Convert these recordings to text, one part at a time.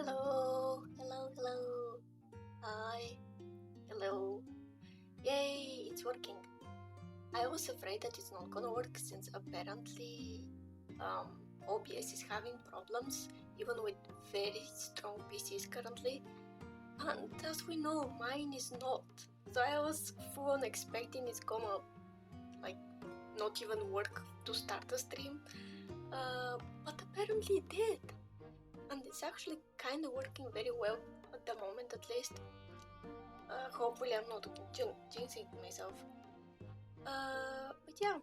Hello, hello, hello. Hi, hello. Yay, it's working. I was afraid that it's not gonna work since apparently OBS is having problems even with very strong PCs currently. And as we know, mine is not. So I was full on expecting it's gonna not even work to start a stream. But apparently it did. And it's actually kind of working very well at the moment, at least. Hopefully I'm not jinxing myself. But yeah,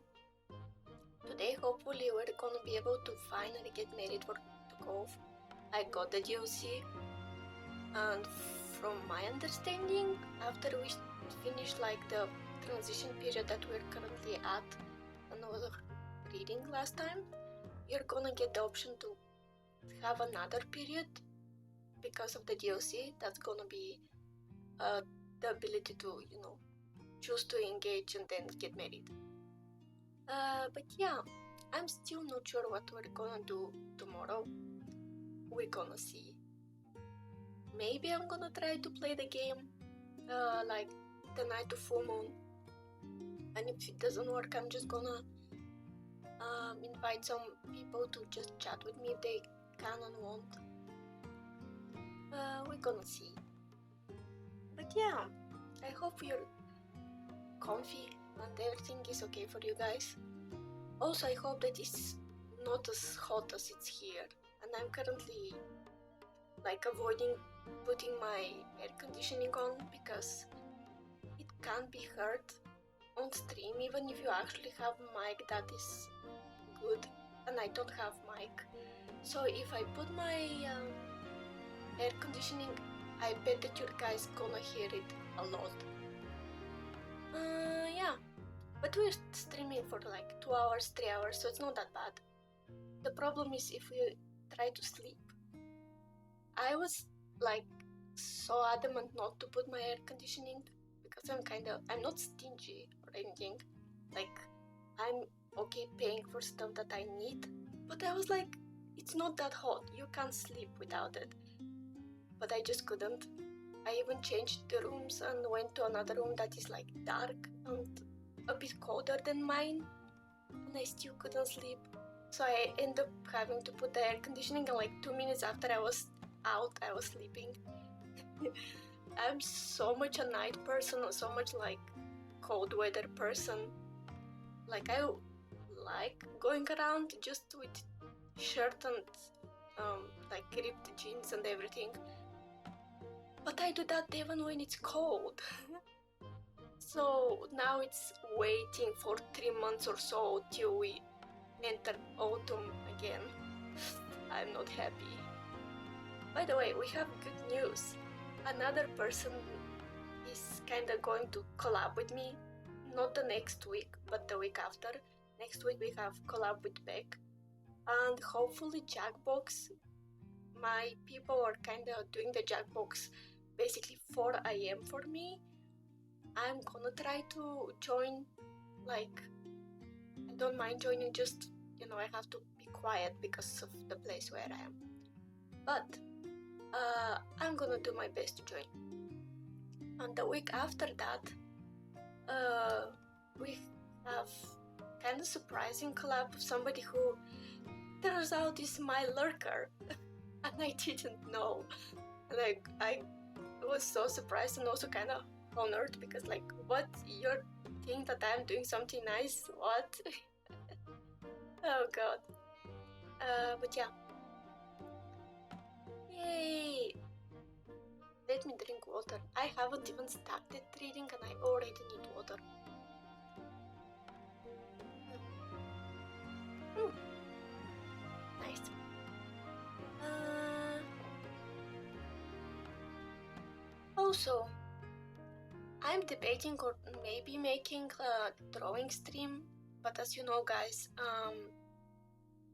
today hopefully we're gonna be able to finally get married for the golf. I got the DLC, and from my understanding, after we finish the transition period that we're currently at, and I was reading last time, you're gonna get the option to have another period because of the DLC. That's gonna be the ability to, choose to engage and then get married. But yeah, I'm still not sure what we're gonna do tomorrow. We're gonna see. Maybe I'm gonna try to play the game like the night of full moon, and if it doesn't work, I'm just gonna invite some people to just chat with me if they can and want. We're gonna see. But yeah, I hope you're comfy and everything is okay for you guys. Also, I hope that it's not as hot as it's here, and I'm currently avoiding putting my air conditioning on because it can't be heard on stream even if you actually have a mic that is good, and I don't have mic. So if I put my air conditioning, I bet that you guys gonna hear it a lot. Yeah, but we're streaming for 2 hours, 3 hours, so it's not that bad. The problem is if we try to sleep. I was so adamant not to put my air conditioning because I'm not stingy or anything. I'm okay paying for stuff that I need, but I was it's not that hot, you can't sleep without it. But I just couldn't. I even changed the rooms and went to another room that is dark and a bit colder than mine, and I still couldn't sleep. So I ended up having to put the air conditioning, and 2 minutes after I was out, I was sleeping. I'm so much a night person, or so much cold weather person. I like going around just with shirt and ripped jeans and everything. But I do that even when it's cold. So now it's waiting for 3 months or so till we enter autumn again. I'm not happy. By the way, we have good news. Another person is kinda going to collab with me. Not the next week, but the week after. Next week we have collab with Beck. And hopefully Jackbox. My people are kinda doing the Jackbox basically 4 AM for me. I'm gonna try to join, I don't mind joining, just, I have to be quiet because of the place where I am. But I'm gonna do my best to join. And the week after that, we have kind of surprising collab of somebody who turns out is my lurker, and I didn't know. I was so surprised and also kind of honored because what, you think that I'm doing something nice? What? Oh god. But yeah. Yay! Let me drink water. I haven't even started reading and I already need water. Nice. Also, I'm debating or maybe making a drawing stream, but as you know guys,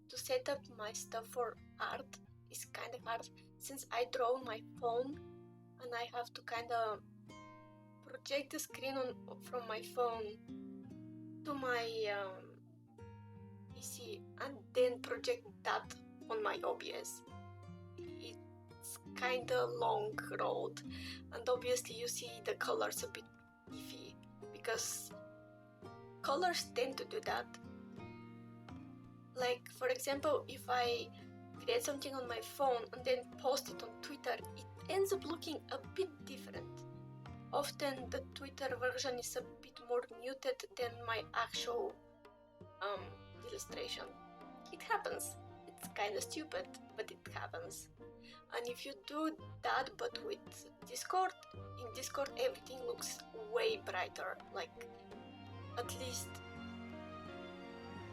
to set up my stuff for art is kind of hard since I draw on my phone and I have to kind of project the screen from my phone to my PC and then project that on my OBS. It's it's kind of long road, and obviously you see the colors a bit iffy because colors tend to do that. Like, for example, if I create something on my phone and then post it on Twitter, it ends up looking a bit different. Often the Twitter version is a bit more muted than my actual illustration. It happens. It's kind of stupid, but it happens. And if you do that but with Discord, in Discord everything looks way brighter, like at least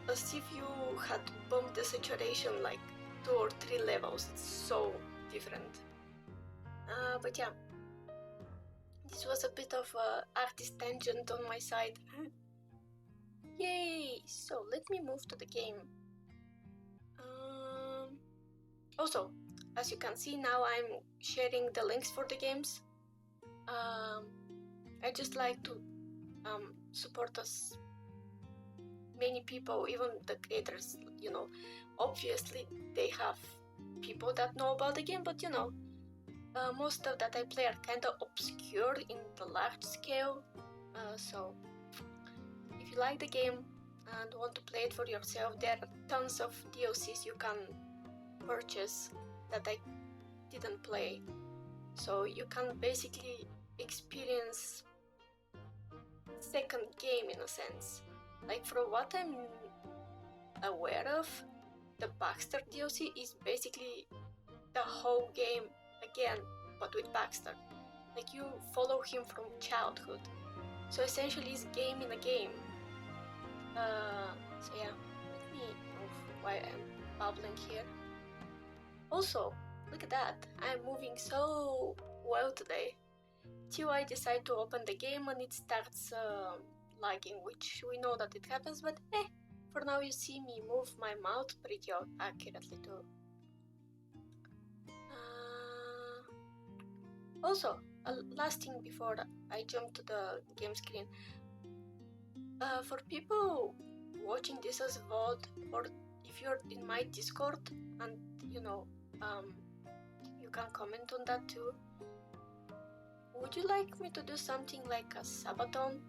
as if you had bumped the saturation like 2 or 3 levels. It's so different. But yeah, this was a bit of an artist tangent on my side. Yay! So let me move to the game. Also, as you can see now, I'm sharing the links for the games. I just like to support as many people, even the creators, you know. Obviously they have people that know about the game, but you know, most of that I play are kind of obscure in the large scale. So if you like the game and want to play it for yourself, there are tons of DLCs you can purchase that I didn't play. So you can basically experience second game in a sense. Like, from what I'm aware of, the Baxter DLC is basically the whole game again, but with Baxter. Like, you follow him from childhood. So essentially it's game in a game. So yeah, let me move while I'm babbling here. Also, look at that, I'm moving so well today. Till I decide to open the game and it starts lagging, which we know that it happens, but for now you see me move my mouth pretty accurately too. Also, last thing before I jump to the game screen. For people watching this as VOD, or if you're in my Discord and you know, you can comment on that too. Would you like me to do something like a subathon?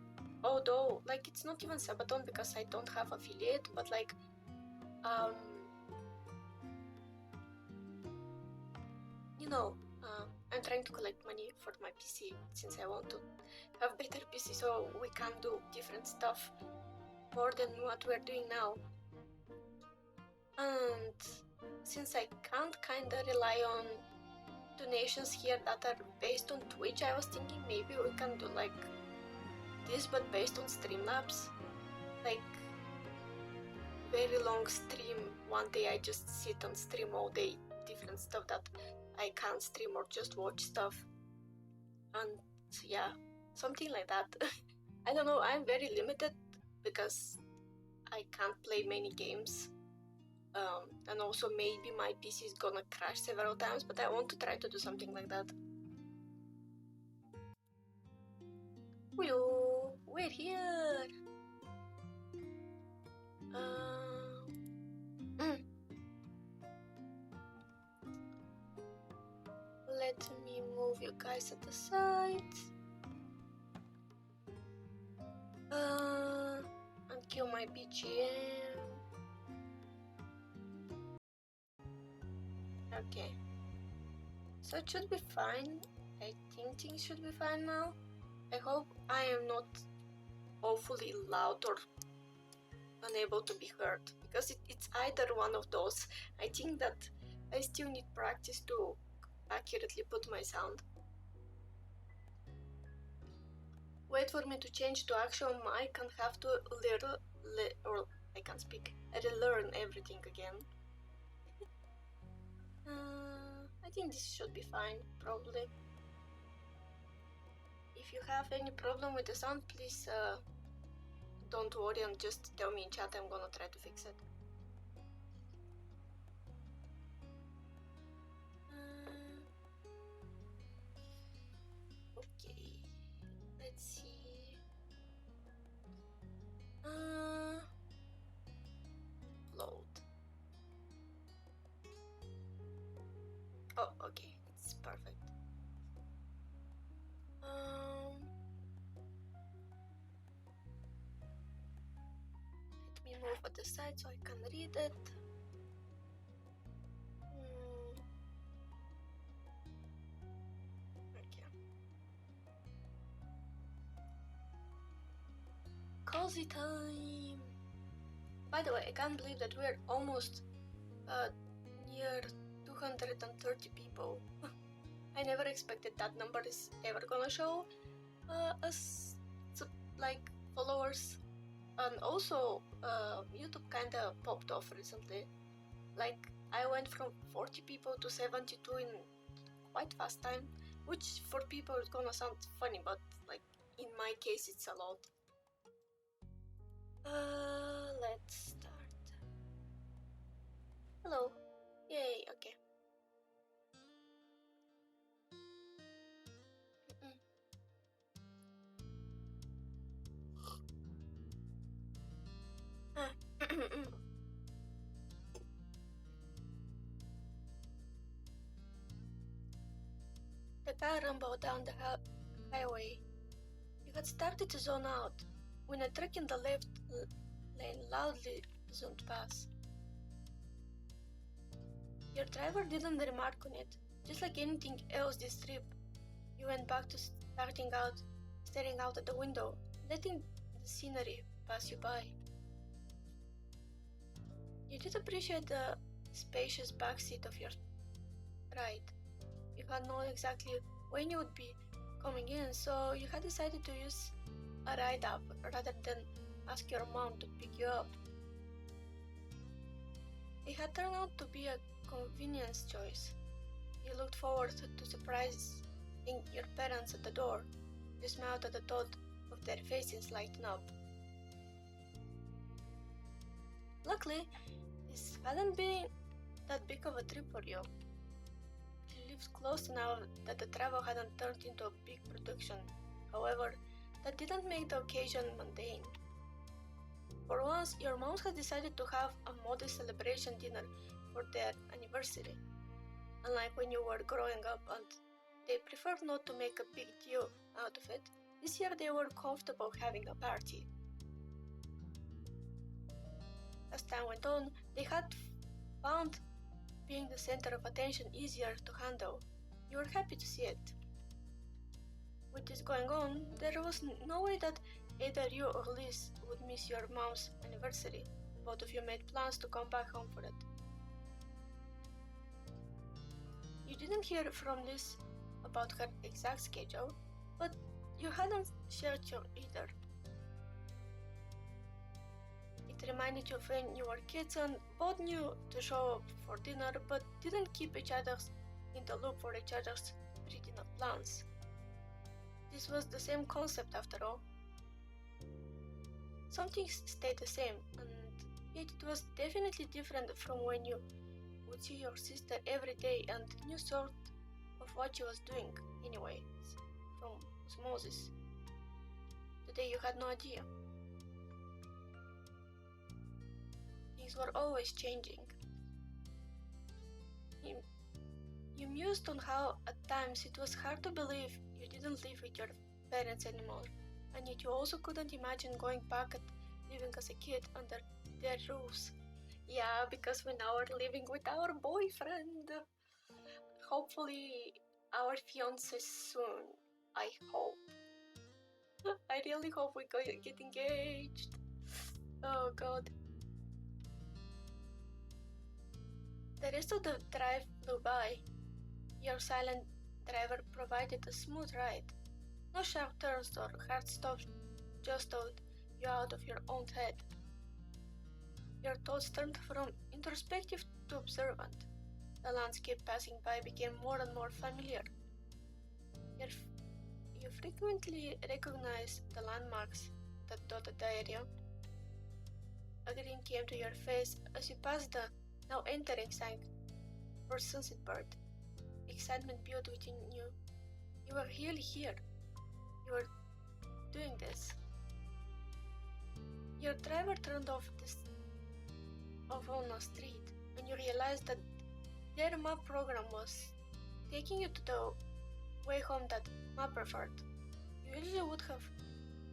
Although, like, it's not even subathon because I don't have affiliate, but like, you know, I'm trying to collect money for my PC since I want to have better PC so we can do different stuff more than what we're doing now. And since I can't kinda rely on donations here that are based on Twitch, I was thinking maybe we can do like this but based on Streamlabs. Like, very long stream, one day I just sit and stream all day different stuff that I can't stream or just watch stuff. And yeah, something like that. I don't know, I'm very limited because I can't play many games. And also maybe my PC is gonna crash several times, but I want to try to do something like that. Hello, we're here! Let me move you guys at the side. And kill my BGM. Okay. So it should be fine. I think things should be fine now. I hope I am not awfully loud or unable to be heard, because it's either one of those. I think that I still need practice to accurately put my sound. Wait for me to change to actual mic and have to I can't speak. Relearn everything again. I think this should be fine, probably. If you have any problem with the sound, please don't worry and just tell me in chat. I'm gonna try to fix it. Okay, let's see. Load. Oh, okay, it's perfect. Let me move at the side so I can read it. Okay. Cozy time! By the way, I can't believe that we're almost near 230 people. I never expected that number is ever gonna show us like followers, and also YouTube kinda popped off recently. Like I went from 40 people to 72 in quite fast time, which for people is gonna sound funny, but like in my case it's a lot. Let's start. Hello. Yay, okay. The car rumbled down the highway. You had started to zone out when a truck in the left lane loudly zoomed past. Your driver didn't remark on it. Just like anything else this trip, you went back to staring out at the window, letting the scenery pass you by. You did appreciate the spacious backseat of your ride. You had known exactly when you would be coming in, so you had decided to use a ride up rather than ask your mom to pick you up. It had turned out to be a convenience choice. You looked forward to surprising your parents at the door. You smiled at the thought of their faces lighting up. Luckily, this hadn't been that big of a trip for you. You lived close enough that the travel hadn't turned into a big production. However, that didn't make the occasion mundane. For once, your moms had decided to have a modest celebration dinner for their anniversary. Unlike when you were growing up and they preferred not to make a big deal out of it, this year they were comfortable having a party. As time went on, they had found being the center of attention easier to handle. You were happy to see it. With this going on, there was no way that either you or Liz would miss your mom's anniversary. Both of you made plans to come back home for it. You didn't hear from Liz about her exact schedule, but you hadn't shared your either. It reminded you of when you were kids and both knew to show up for dinner but didn't keep each other in the loop for each other's pre-dinner plans. This was the same concept after all. Some things stayed the same, and yet it was definitely different from when you would see your sister every day and knew sort of what she was doing anyway, from osmosis. Today you had no idea. Things were always changing. You mused on how at times it was hard to believe you didn't live with your parents anymore, and yet you also couldn't imagine going back and living as a kid under their roofs. Yeah, because we now are living with our boyfriend. Hopefully our fiance soon. I hope. I really hope we get engaged. Oh god. The rest of the drive flew by. Your silent driver provided a smooth ride. No sharp turns or hard stops just towed you out of your own head. Your thoughts turned from introspective to observant. The landscape passing by became more and more familiar. You frequently recognized the landmarks that dotted the area. A grin came to your face as you passed the now entering sign for Sunset Bird. Excitement built within you. You were really here. You were doing this. Your driver turned off on a street, and you realized that their map program was taking you to the way home that Ma preferred. You usually would have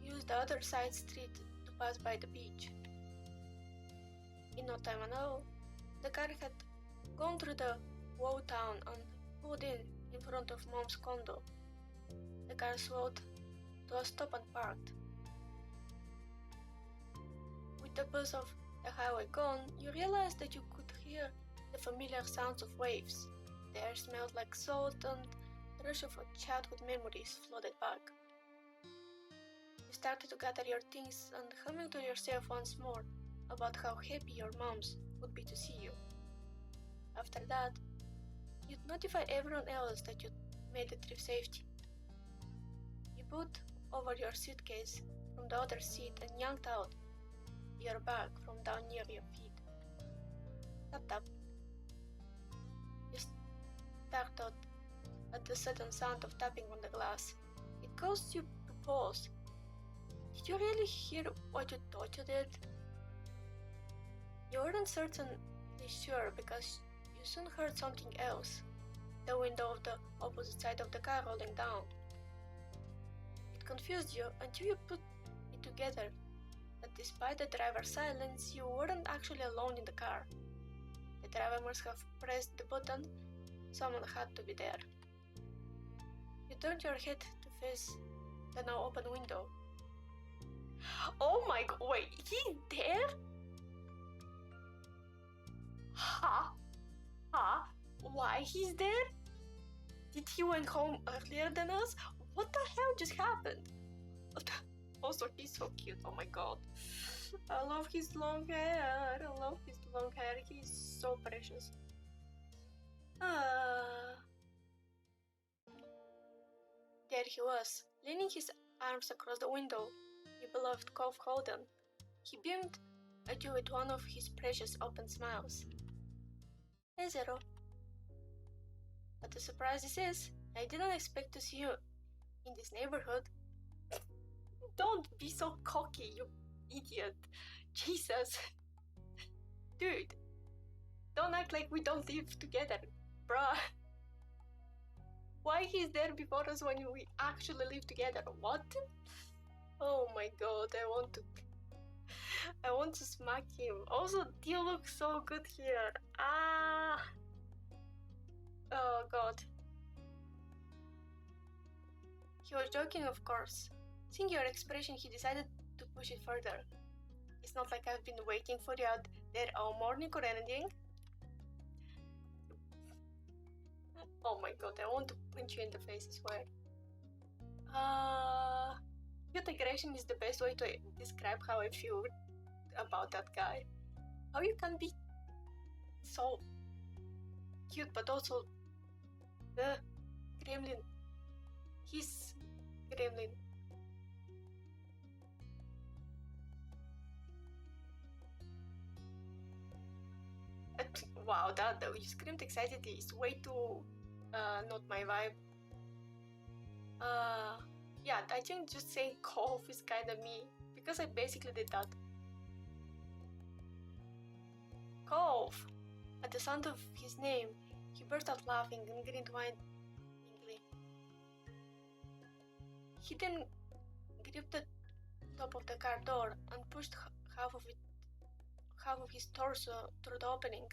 used the other side street to pass by the beach. In no time at all, the car had gone through the whole town and pulled in front of Mom's condo. The car slowed to a stop and parked. With the buzz of the highway gone, you realized that you could hear the familiar sounds of waves. The air smelled like salt and the rush of childhood memories flooded back. You started to gather your things and humming to yourself once more about how happy your moms would be to see you. After that, you'd notify everyone else that you'd made the trip safety. You put over your suitcase from the other seat and yanked out your bag from down near your feet. Tap tap. You startled at the sudden sound of tapping on the glass. It caused you to pause. Did you really hear what you thought you did? You weren't certainly sure because you soon heard something else. The window of the opposite side of the car rolling down. It confused you until you put it together that despite the driver's silence, you weren't actually alone in the car. The driver must have pressed the button. Someone had to be there. You turned your head to face the now open window. Oh my god, wait, he's there? Why he's there? Did he went home earlier than us? What the hell just happened? Also, he's so cute, oh my god. I love his long hair, he's so precious. There he was, leaning his arms across the window, your beloved Cove Holden. He beamed at you with one of his precious open smiles. Hey Zero. What a surprise this is. I didn't expect to see you in this neighborhood. Don't be so cocky, you idiot. Jesus. Dude, don't act like we don't live together, bruh. Why he's there before us when we actually live together? What? Oh my god, I want to smack him. Also, you look so good here. Oh god. He was joking, of course. Seeing your expression, he decided to push it further. It's not like I've been waiting for you out there all morning or anything. Oh my god, I want to punch you in the face, I swear. Cute aggression is the best way to describe how I feel about that guy. How you can be so cute but also gremlin. He's gremlin. Wow, that you screamed excitedly is way too not my vibe. Yeah, I think just saying cough is kinda me, because I basically did that. Cough! At the sound of his name, he burst out laughing and grinned whiningly. He then gripped the top of the car door and pushed half of his torso through the opening.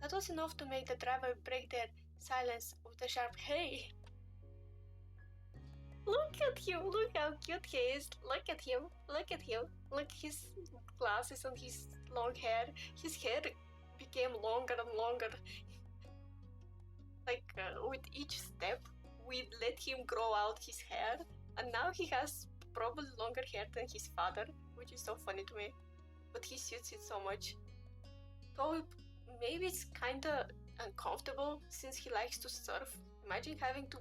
That was enough to make the driver break their silence with a sharp "Hey!" Look at him! Look how cute he is! Look at him! Look at him! Look his glasses and his long hair. His hair became longer and longer. With each step, we let him grow out his hair, and now he has probably longer hair than his father, which is so funny to me. But he suits it so much. Though maybe it's kinda uncomfortable since he likes to surf. Imagine having to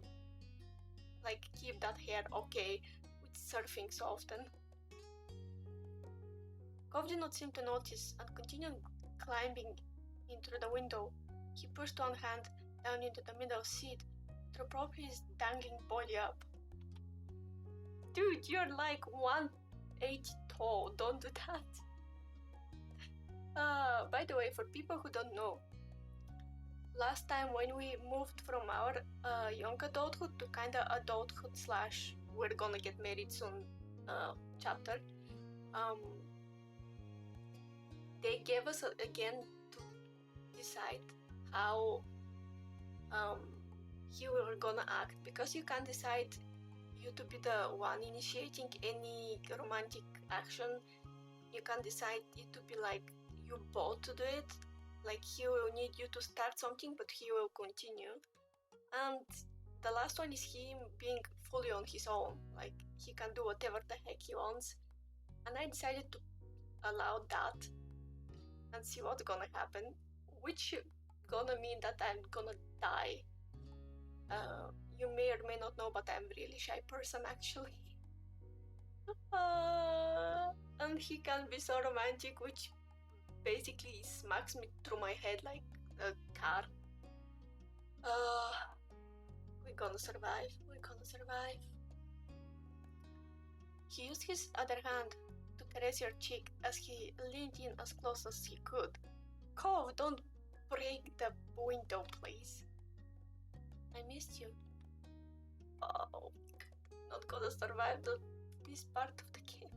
keep that hair okay with surfing so often. Cove did not seem to notice and continued climbing in through the window. He pushed one hand down into the middle seat to prop his dangling body up. Dude, you're like 180 tall, don't do that. By the way, for people who don't know, last time when we moved from our young adulthood to kind of adulthood slash we're gonna get married soon chapter, they gave us again to decide how you were gonna act, because you can't decide you to be the one initiating any romantic action. You can't decide it to be like you both to do it. Like he will need you to start something, but he will continue. And the last one is him being fully on his own. Like he can do whatever the heck he wants. And I decided to allow that and see what's gonna happen, which gonna mean that I'm gonna die. You may or may not know, but I'm a really shy person actually. And he can be so romantic, which basically smacks me through my head like a car. We're gonna survive. We're gonna survive. He used his other hand to caress your cheek as he leaned in as close as he could. Cove, don't break the window, please. I missed you. Oh, not gonna survive this part of the game.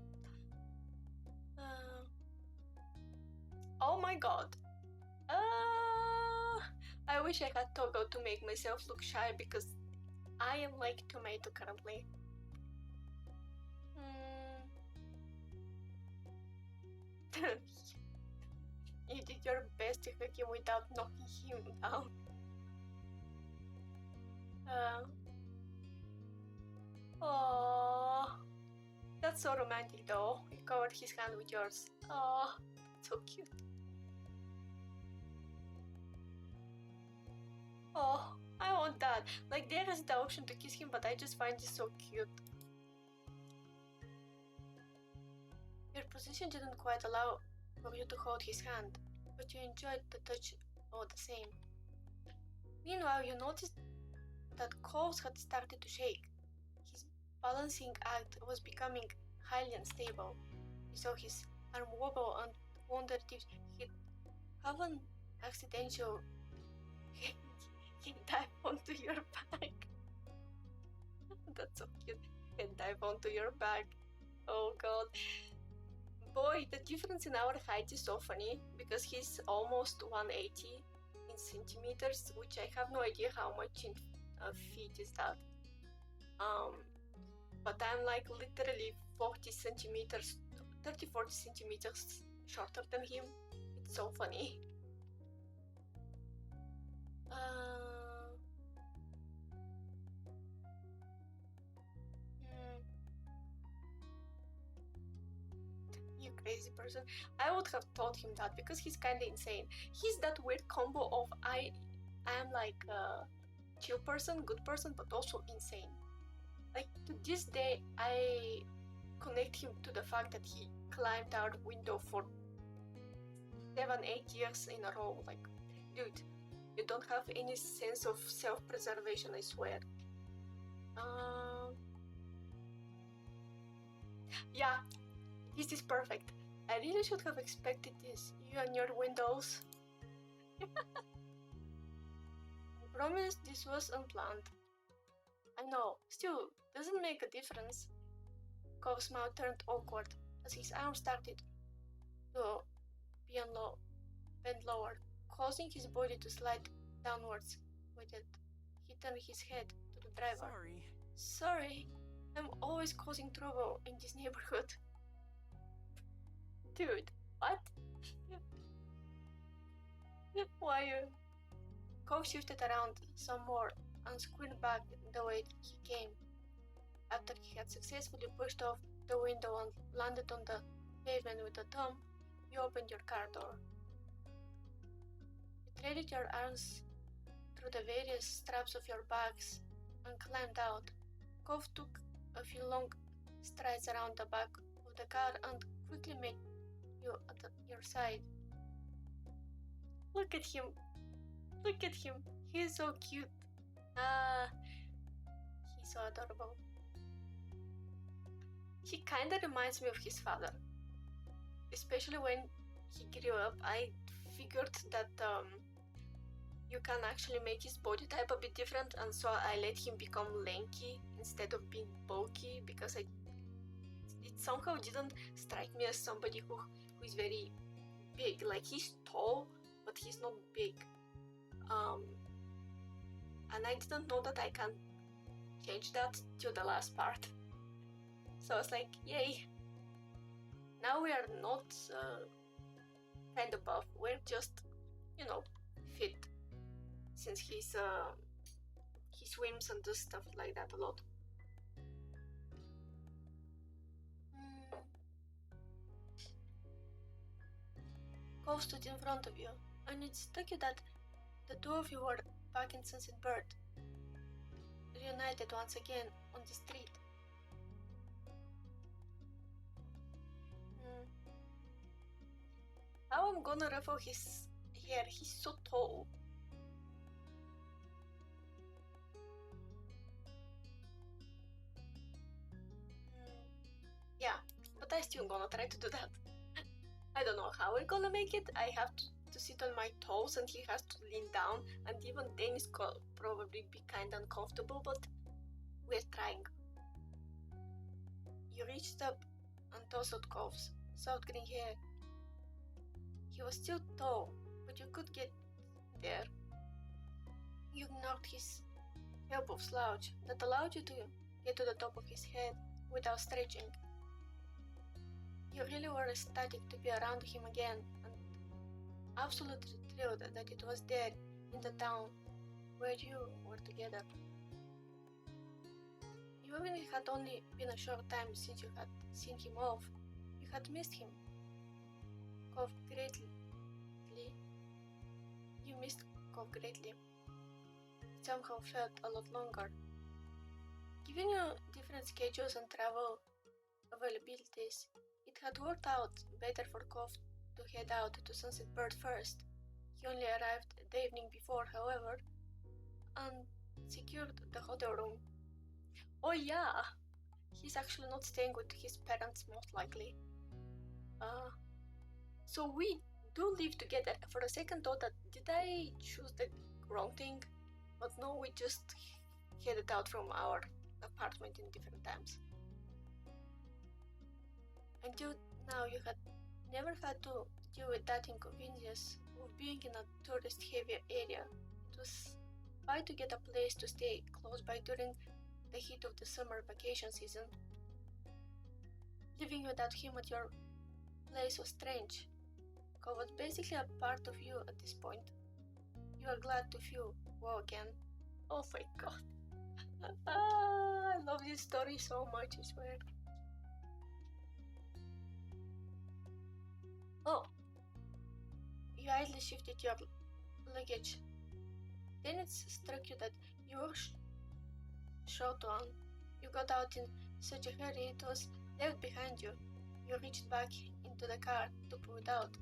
Oh my god. I wish I had toggle to make myself look shy, because I am like tomato currently. You did your best to hug him without knocking him down. Oh, that's so romantic though. You covered his hand with yours. Oh, so cute. Oh, I want that. Like there is the option to kiss him, but I just find this so cute. Your position didn't quite allow for you to hold his hand, but you enjoyed the touch all the same. Meanwhile, you noticed that Cole's had started to shake. His balancing act was becoming highly unstable. You saw his arm wobble and wondered if he'd have an accidental dive onto your back. That's so cute. Can dive onto your back. Oh god. Boy, the difference in our height is so funny, because he's almost 180 in centimeters, which I have no idea how much in feet is that. But I'm like literally 40 centimeters, 30-40 centimeters shorter than him. It's so funny. You crazy person. I would have told him that, because he's kinda insane. He's that weird combo of I am like a chill person, good person, but also insane. Like to this day I connect him to the fact that he climbed our window for 7-8 years in a row. Like, dude, you don't have any sense of self-preservation, I swear. Yeah, this is perfect. I really should have expected this. You and your windows. I promise this was unplanned. I know, still, doesn't make a difference. Cove's mouth turned awkward as his arm started to bend lower, causing his body to slide downwards. With it, he turned his head to the driver. Sorry, I'm always causing trouble in this neighborhood. Dude, what? Why you? Cove shifted around some more and squirmed back the way he came. After he had successfully pushed off the window and landed on the pavement with a thumb, you opened your car door. You threaded your arms through the various straps of your bags and climbed out. Cove took a few long strides around the back of the car and quickly made you at your side. Look at him. Look at him. He is so cute. He's so adorable. He kinda reminds me of his father. Especially when he grew up, I figured that you can actually make his body type a bit different, and so I let him become lanky instead of being bulky because it somehow didn't strike me as somebody who is very big. Like, he's tall, but he's not big. And I didn't know that I can change that to the last part. So I was like, yay! Now we are not kind of buff, we're just, fit. Since he swims and does stuff like that a lot. Cove stood in front of you, and it struck you that the two of you were back in Sunset Bird, reunited once again on the street. How I'm gonna ruffle his hair? He's so tall. Yeah, but I still gonna try to do that. I don't know how we're gonna make it. I have to sit on my toes and he has to lean down, and even then it's probably be kinda uncomfortable, but we're trying. You reached up and tousled Cove's soft green hair. He was still tall, but you could get there. You ignored his help of slouch that allowed you to get to the top of his head without stretching. You really were ecstatic to be around him again, and absolutely thrilled that it was there in the town where you were together. Even if it had only been a short time since you had seen him off, you had missed him. Cove greatly. You missed Cove greatly. It somehow felt a lot longer. Given you different schedules and travel availabilities, it had worked out better for Cove to head out to Sunset Bird first. He only arrived the evening before, however, and secured the hotel room. Oh yeah! He's actually not staying with his parents, most likely. So we do live together. For a second thought that did I choose the wrong thing? But no, we just headed out from our apartment in different times. Until now you had never had to deal with that inconvenience of being in a tourist heavy area. It was fine to get a place to stay close by during the heat of the summer vacation season. Living without him at your place was strange. Cove was basically a part of you at this point. You are glad to feel well again. Oh my god. I love this story so much, I swear. Oh. You idly shifted your luggage. Then it struck you that you were short on. You got out in such a hurry it was left behind you. You reached back into the car to pull it out.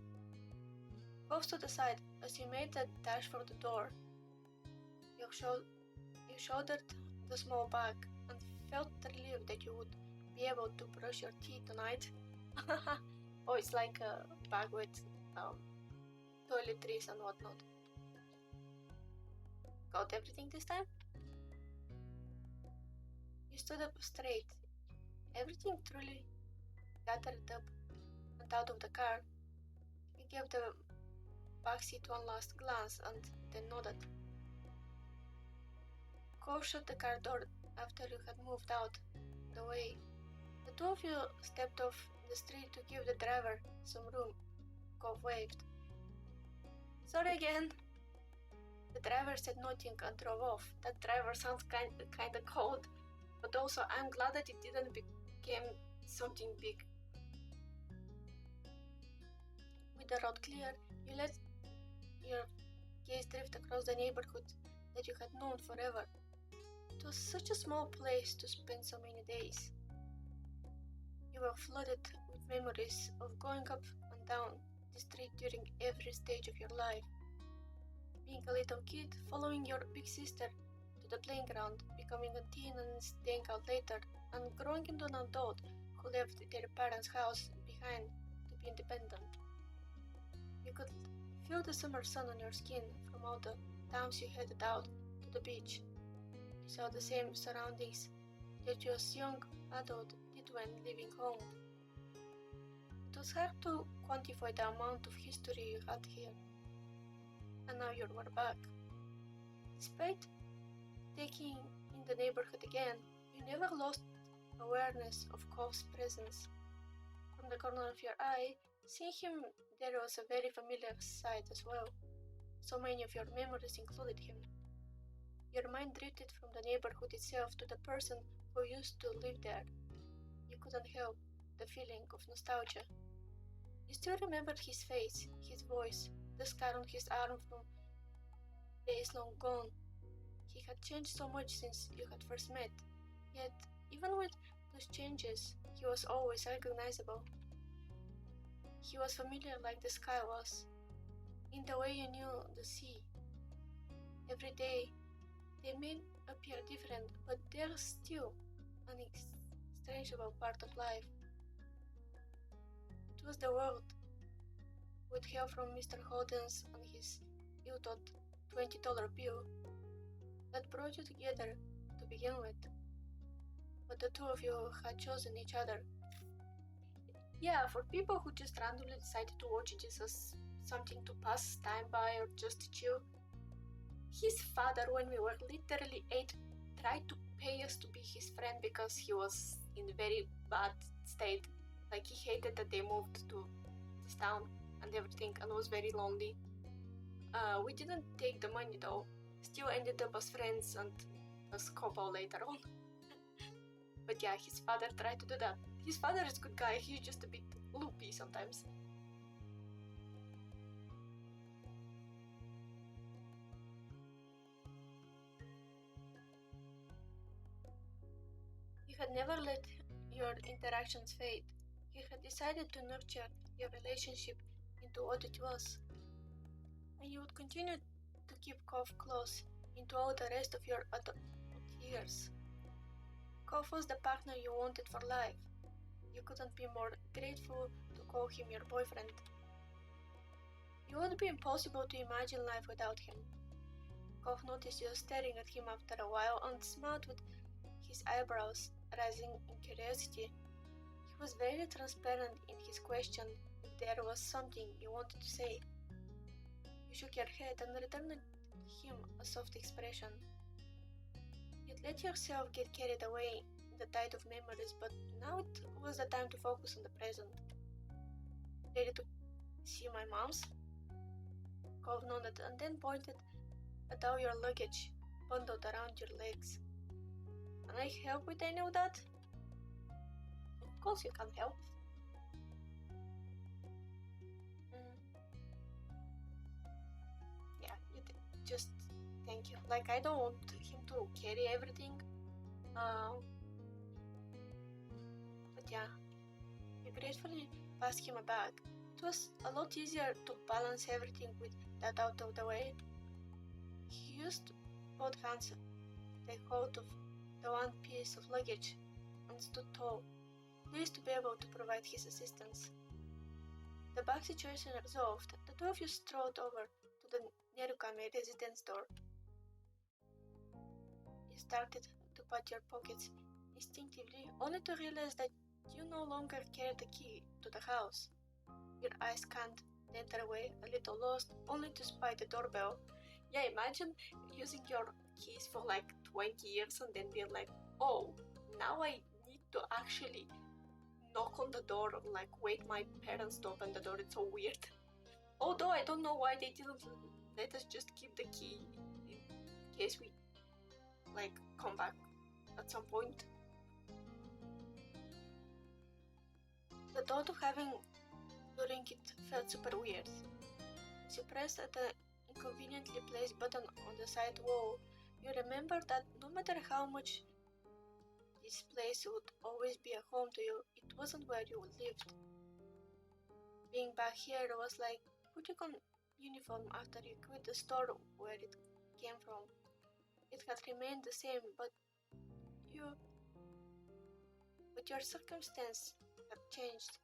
Cove stood aside as you made a dash for the door. You shouldered the small bag and felt relieved that you would be able to brush your teeth tonight. Oh, it's like a bag with toiletries and whatnot. Got everything this time? You stood up straight. Everything truly gathered up and out of the car. You gave the backseat one last glance and then nodded. Cove shut the car door after you had moved out the way. The two of you stepped off the street to give the driver some room. Cove waved. Sorry again. The driver said nothing and drove off. That driver sounds kinda cold, but also I'm glad that it didn't become something big. With the road clear, you let your gaze drift across the neighborhood that you had known forever. It was such a small place to spend so many days. You were flooded with memories of going up and down the street during every stage of your life. Being a little kid, following your big sister to the playground, becoming a teen and staying out later, and growing into an adult who left their parents' house behind to be independent. You could feel the summer sun on your skin from all the times you headed out to the beach. You saw the same surroundings that you as young adult did when leaving home. It was hard to quantify the amount of history you had here, and now you were back. Despite taking in the neighborhood again, you never lost awareness of Kov's presence. From the corner of your eye, seeing him there was a very familiar sight as well. So many of your memories included him. Your mind drifted from the neighborhood itself to the person who used to live there. You couldn't help the feeling of nostalgia. You still remembered his face, his voice, the scar on his arm from days long gone. He had changed so much since you had first met, yet even with those changes, he was always recognizable. He was familiar like the sky was, in the way you knew the sea. Every day, they may appear different, but they're still an exchangeable part of life. It was the world, with help from Mr. Holden's and his ill-thought $20 bill, that brought you together to begin with. But the two of you had chosen each other. Yeah, for people who just randomly decided to watch this as something to pass time by or just chill, his father, when we were literally 8, tried to pay us to be his friend because he was in a very bad state. Like, he hated that they moved to this town and everything and was very lonely. We didn't take the money though. Still ended up as friends and as couple later on. But yeah, his father tried to do that. His father is a good guy, he's just a bit loopy sometimes. You had never let your interactions fade. You had decided to nurture your relationship into what it was. And you would continue to keep Kov close into all the rest of your adult years. Kov was the partner you wanted for life. You couldn't be more grateful to call him your boyfriend. It would be impossible to imagine life without him. Kov noticed you staring at him after a while and smiled with his eyebrows rising in curiosity. He was very transparent in his question if there was something you wanted to say. You shook your head and returned him a soft expression. You'd let yourself get carried away in the tide of memories, but now it was the time to focus on the present. Ready to see my mom's? Kov nodded and then pointed at all your luggage bundled around your legs. Can I help with any of that? Of course you can help. Yeah, just thank you. Like, I don't want him to carry everything. But yeah, you gratefully passed him a bag. It was a lot easier to balance everything with that out of the way. He used both hands to take hold of the one piece of luggage and stood tall, pleased to be able to provide his assistance. The bag situation resolved, the two of you strolled over to the Nerukame residence door. You started to pat your pockets instinctively, only to realize that you no longer carried the key to the house. Your eyes scanned the entryway, a little lost, only to spy the doorbell. Yeah, imagine using your keys for like 20 years and then being like, oh, now I need to actually knock on the door or like wait my parents to open the door. It's so weird. Although I don't know why they didn't let us just keep the key in case we like come back at some point. The thought of having to ring it felt super weird. As you pressed at the inconveniently placed button on the side wall, you remembered that no matter how much this place would always be a home to you, it wasn't where you lived. Being back here was like putting on uniform after you quit the store where it came from. It had remained the same, but your circumstance had changed.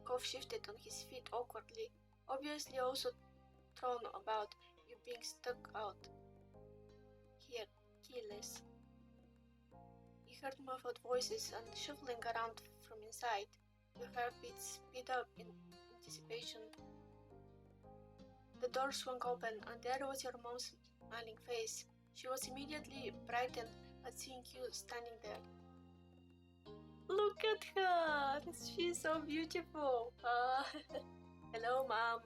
Kov shifted on his feet awkwardly, obviously also thrown about. You being stuck out here, keyless. You heard muffled voices and shuffling around from inside. Your heartbeats speed up in anticipation. The door swung open, and there was your mom's smiling face. She was immediately brightened at seeing you standing there. Look at her! She's so beautiful! Hello, Mom.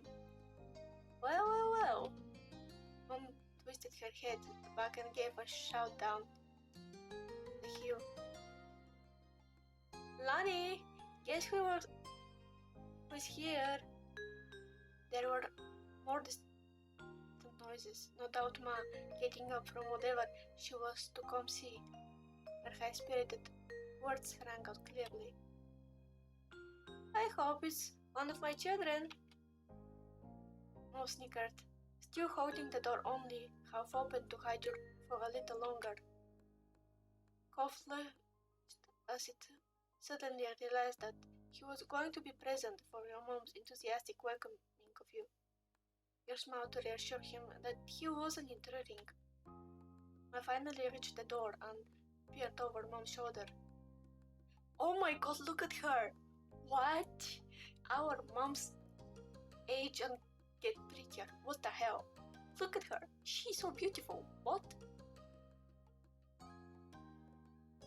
Well. Mom twisted her head back and gave a shout down the hill. Lonnie, guess who was here? There were more distant noises. No doubt Ma getting up from whatever she was to come see. Her high-spirited words rang out clearly. I hope it's one of my children. Mom snickered, still holding the door only half open to hide you for a little longer. Cough flushed as it suddenly realized that he was going to be present for your mom's enthusiastic welcoming of you. Your smile to reassure him that he wasn't intruding. I finally reached the door and peered over Mom's shoulder. Oh my god, look at her! What? Our moms age and get prettier. What the hell? Look at her. She's so beautiful. What?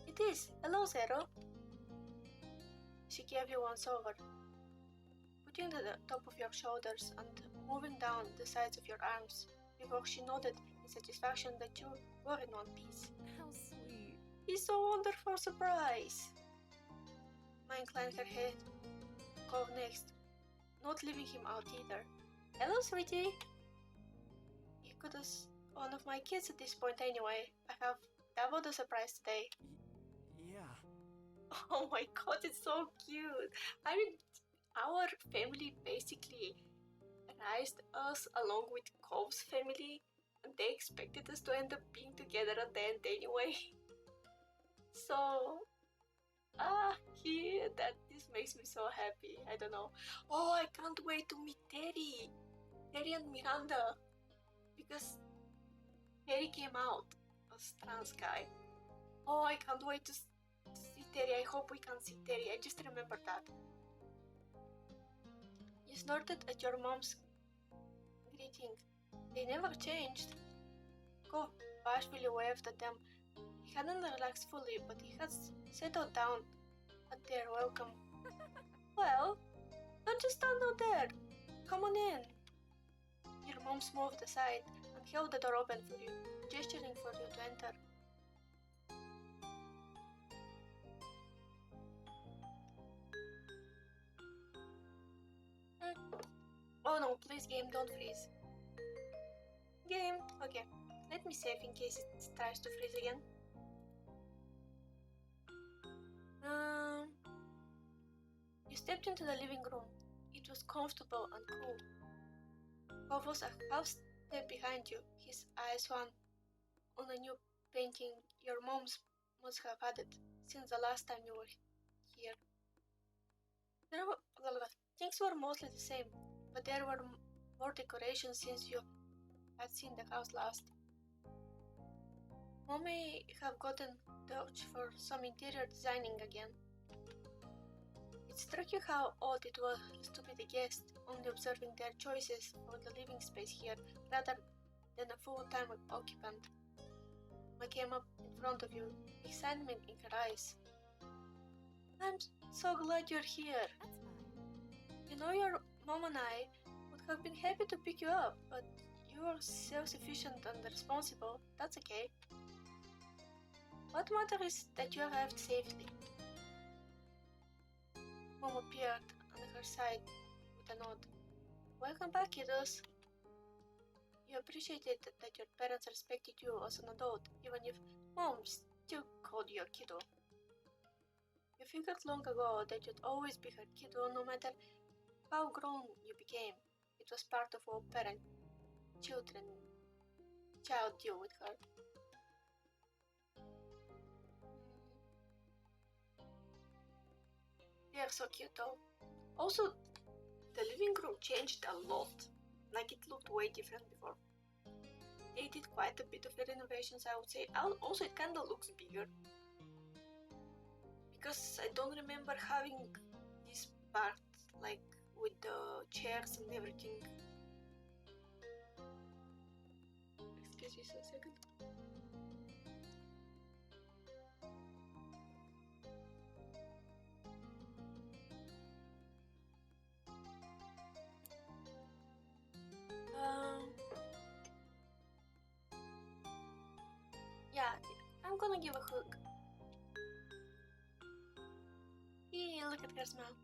It is. Hello, Zero. She gave you once over, putting the top of your shoulders and moving down the sides of your arms before she nodded in satisfaction that you were in one piece. How sweet. He's so wonderful surprise. Ma inclined her head. Called next, not leaving him out either. Hello, sweetie. You could have one of my kids at this point anyway. I have double the surprise today. Yeah. Oh my god, it's so cute. I mean, our family basically raised us along with Cove's family, and they expected us to end up being together at the end anyway. So, this makes me so happy. I don't know. Oh, I can't wait to meet Terry and Miranda, because Terry came out as trans guy. Oh, I can't wait to see Terry. I hope we can see Terry. I just remembered that. You snorted at your mom's greeting. They never changed. Cove bashfully waved at them. He hadn't relaxed fully, but he had settled down at their welcome. Well, don't just stand out there. Come on in. Your mom moved aside and held the door open for you, gesturing for you to enter. Oh no, please game, don't freeze. Game, okay. Let me save in case it tries to freeze again. You stepped into the living room. It was comfortable and cool. Bob was a half step behind you, his eyes on a new painting your moms must have had it since the last time you were here. Things were mostly the same, but there were more decorations since you had seen the house last. Mom may have gotten touch for some interior designing again. It struck you how odd it was to be the guest, only observing their choices for the living space here rather than a full-time occupant. I came up in front of you, excitement in her eyes. I'm so glad you're here. That's fine. You know, your mom and I would have been happy to pick you up, but you are self-sufficient and responsible. That's okay. What matters is that you arrived safely. Mom appeared on her side with a nod. Welcome back, kiddos. You appreciated that your parents respected you as an adult, even if Mom still called you a kiddo. You figured long ago that you'd always be her kiddo no matter how grown you became. It was part of all child deal with her. They are so cute though. Also, the living room changed a lot. Like it looked way different before. they did quite a bit of renovations, I would say. Also, it kind of looks bigger. Because I don't remember having this part, like, with the chairs and everything. Excuse me a second. Yeah, I'm gonna give a hug. Look at her smile.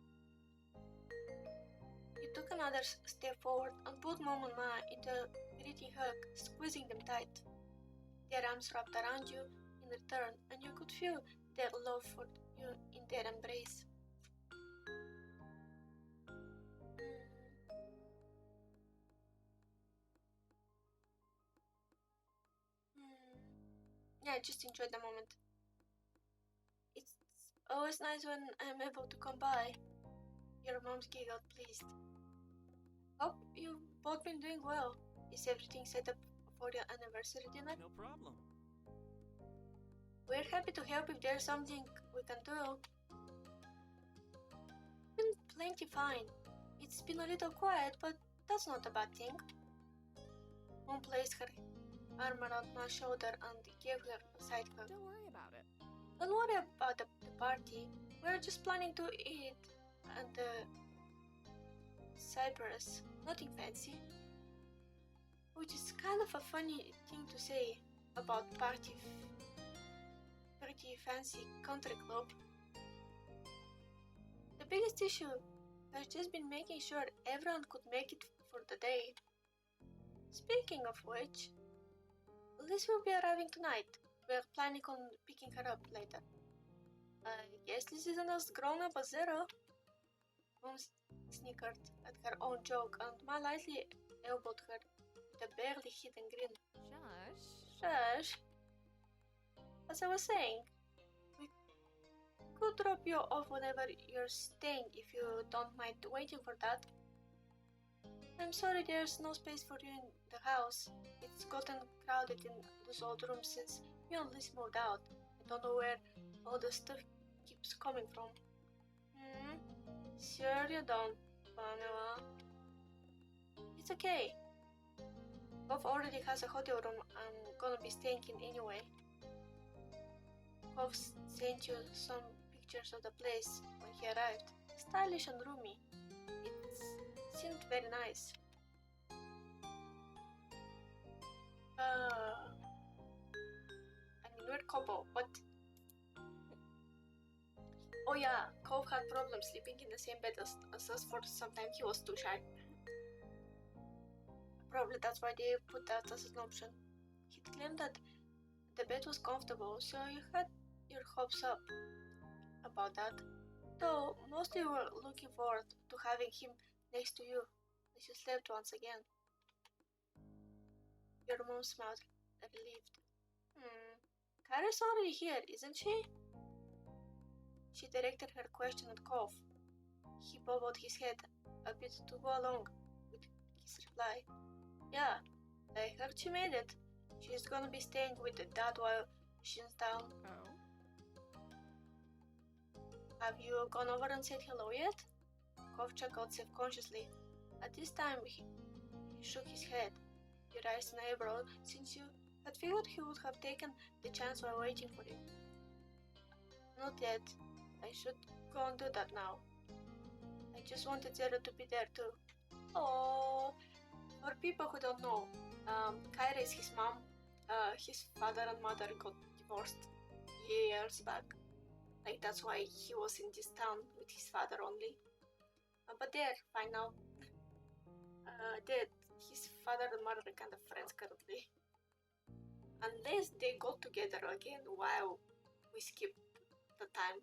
You took another step forward and put Mom and Ma into a pretty hug, squeezing them tight. Their arms wrapped around you in return, and you could feel their love for you in their embrace. Yeah, just enjoy the moment. It's always nice when I'm able to come by. Your mom's giggled, pleased. Hope you've both been doing well. Is everything set up for your anniversary dinner? No problem. We're happy to help if there's something we can do. Been plenty fine. It's been a little quiet, but that's not a bad thing. Mom placed her arm around my shoulder and gave her a side hug. Don't worry about it. Don't worry about the party. We're just planning to eat and Cyprus. Nothing fancy. Which is kind of a funny thing to say about pretty fancy country club. The biggest issue has just been making sure everyone could make it for the day. Speaking of which, Liz will be arriving tonight. We're planning on picking her up later. I guess Liz isn't as grown up as Zero. Mom snickered at her own joke and Ma lightly elbowed her with a barely hidden grin. Shush. As I was saying, we could drop you off whenever you're staying if you don't mind waiting for that. I'm sorry there's no space for you in the house. It's gotten crowded in those old rooms since you and Liz moved out. I don't know where all the stuff keeps coming from. Sure you don't, Pamela. It's okay. Cove already has a hotel room I'm gonna be staying in anyway. Cove sent you some pictures of the place when he arrived. Stylish and roomy. It seemed very nice. We're Kobo, what? Oh yeah, Cove had problems sleeping in the same bed as us for some time. He was too shy. Probably that's why they put that as an option. He claimed that the bed was comfortable, so you had your hopes up about that. Though mostly you were looking forward to having him next to you as you slept once again. Your mom smiled, relieved. Kara's already here, isn't she? She directed her question at Cove. He bobbled his head a bit to go along with his reply. Yeah, I heard she made it. She's gonna be staying with Dad while she's down. Oh? Have you gone over and said hello yet? Cove chuckled self-consciously. At this time, he shook his head. He raised an eyebrow since you had figured he would have taken the chance while waiting for you. Not yet. I should go and do that now. I just wanted Zero to be there too. Oh, for people who don't know, Kyra is his mom. His father and mother got divorced years back. Like that's why he was in this town with his father only. But they're fine now. His father and mother are kind of friends currently. Unless they got together again while we skipped the time.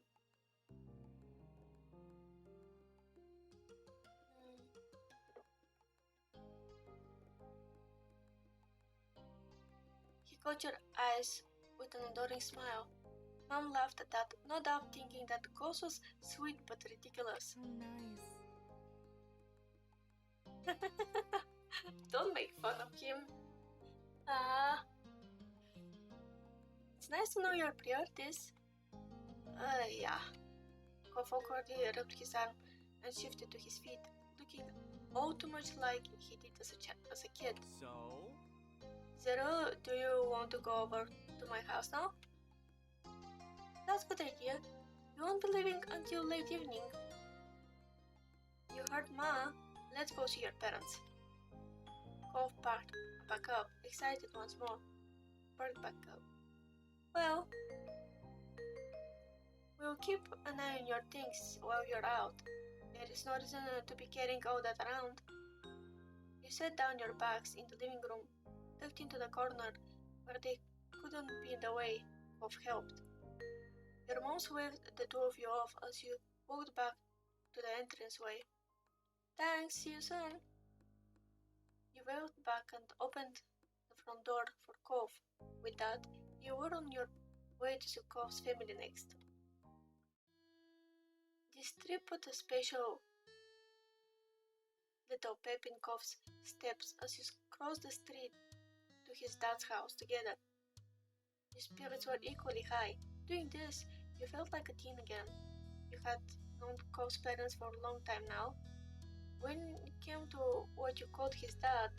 He caught your eyes with an adoring smile. Mom laughed at that, no doubt thinking that Ghost was sweet but ridiculous. Oh, nice. Don't make fun of him. Ah, it's nice to know your priorities. Yeah. Kof awkwardly rubbed his arm and shifted to his feet, looking all too much like he did as a kid. So? Zero, do you want to go over to my house now? That's a good idea. You won't be leaving until late evening. You heard Ma. Let's go see your parents. Kof parked back up, excited once more. Parked back up. Well, we'll keep an eye on your things while you're out. There is no reason to be carrying all that around. You set down your bags in the living room, tucked into the corner where they couldn't be in the way. Kof helped. Your moms waved the two of you off as you walked back to the entranceway. Thanks, see you soon. You waved back and opened the front door for Kof. With that, you were on your way to see Kof's family next. This trip put a special little pep in Kof's steps as you crossed the street to his dad's house together. Your spirits were equally high. Doing this, you felt like a teen again. You had known Kof's parents for a long time now. When it came to what you called his dad,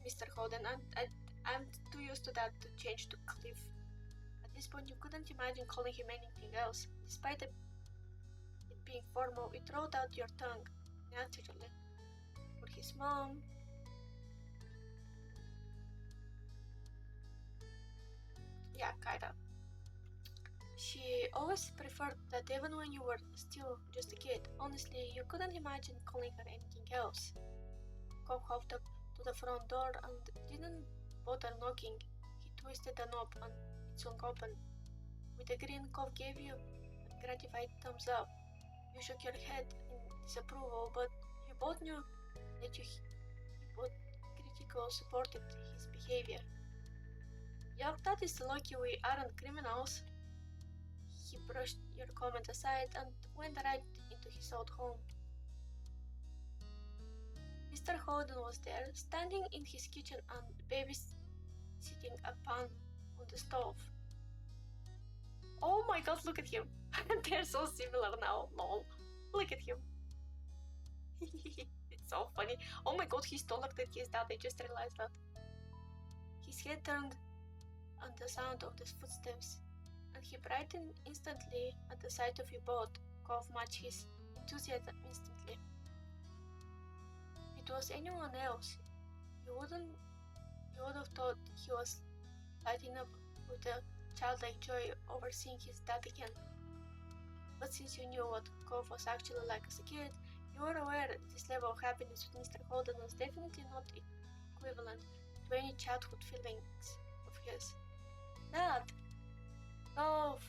Mr. Holden, I'm too used to that to change to Cliff. At this point, you couldn't imagine calling him anything else. Despite it being formal, it rolled out your tongue naturally. For his mom, yeah, kinda. She always preferred that even when you were still just a kid. Honestly, you couldn't imagine calling her anything else. Kof hopped up to the front door and didn't bother knocking. He twisted the knob and it swung open. With a grin, Kof gave you a gratified thumbs up. You shook your head in disapproval, but you both knew that you both critically supported his behavior. Your dad is lucky we aren't criminals. He brushed your comment aside and went right into his old home. Mr. Holden was there, standing in his kitchen and babysitting a pan on the stove. Oh my god, look at him! They're so similar now, lol. Look at him. It's so funny. Oh my god, he's taller than his dad, I just realized that. His head turned on the sound of the footsteps, and he brightened instantly at the sight of you both. Kof matched his enthusiasm instantly. If it was anyone else, you would have thought he was lighting up with a childlike joy over seeing his dad again. But since you knew what Kof was actually like as a kid, you were aware that this level of happiness with Mr. Holden was definitely not equivalent to any childhood feelings of his. Dad! Kof!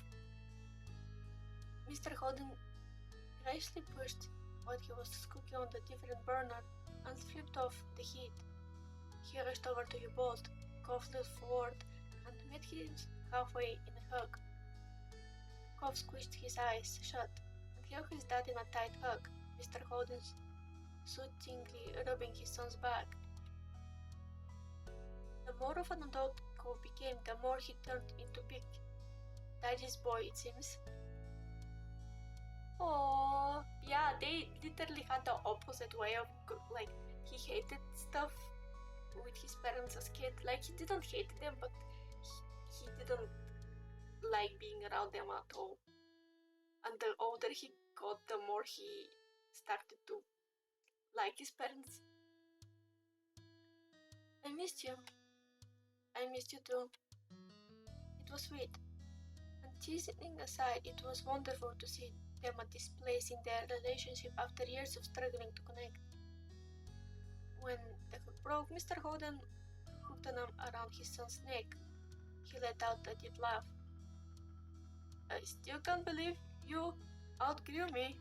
Mr. Holden graciously pushed what he was cooking on the different burner and flipped off the heat. He rushed over to you both. Kof leaned forward and met him halfway in a hug. Kof squished his eyes shut and held his dad in a tight hug, Mr. Holden soothingly rubbing his son's back. The more of an adult Kof became, the more he turned into big daddy's boy, it seems. Oh, yeah, they literally had the opposite way of, like, he hated stuff with his parents as kid. Like, he didn't hate them, but he didn't like being around them at all. And the older he got, the more he started to like his parents. I missed you. I missed you too. It was sweet. And teasing aside, it was wonderful to see them at this place in their relationship after years of struggling to connect. When the hook broke, Mr. Holden hooked an arm around his son's neck. He let out a deep laugh. I still can't believe you outgrew me.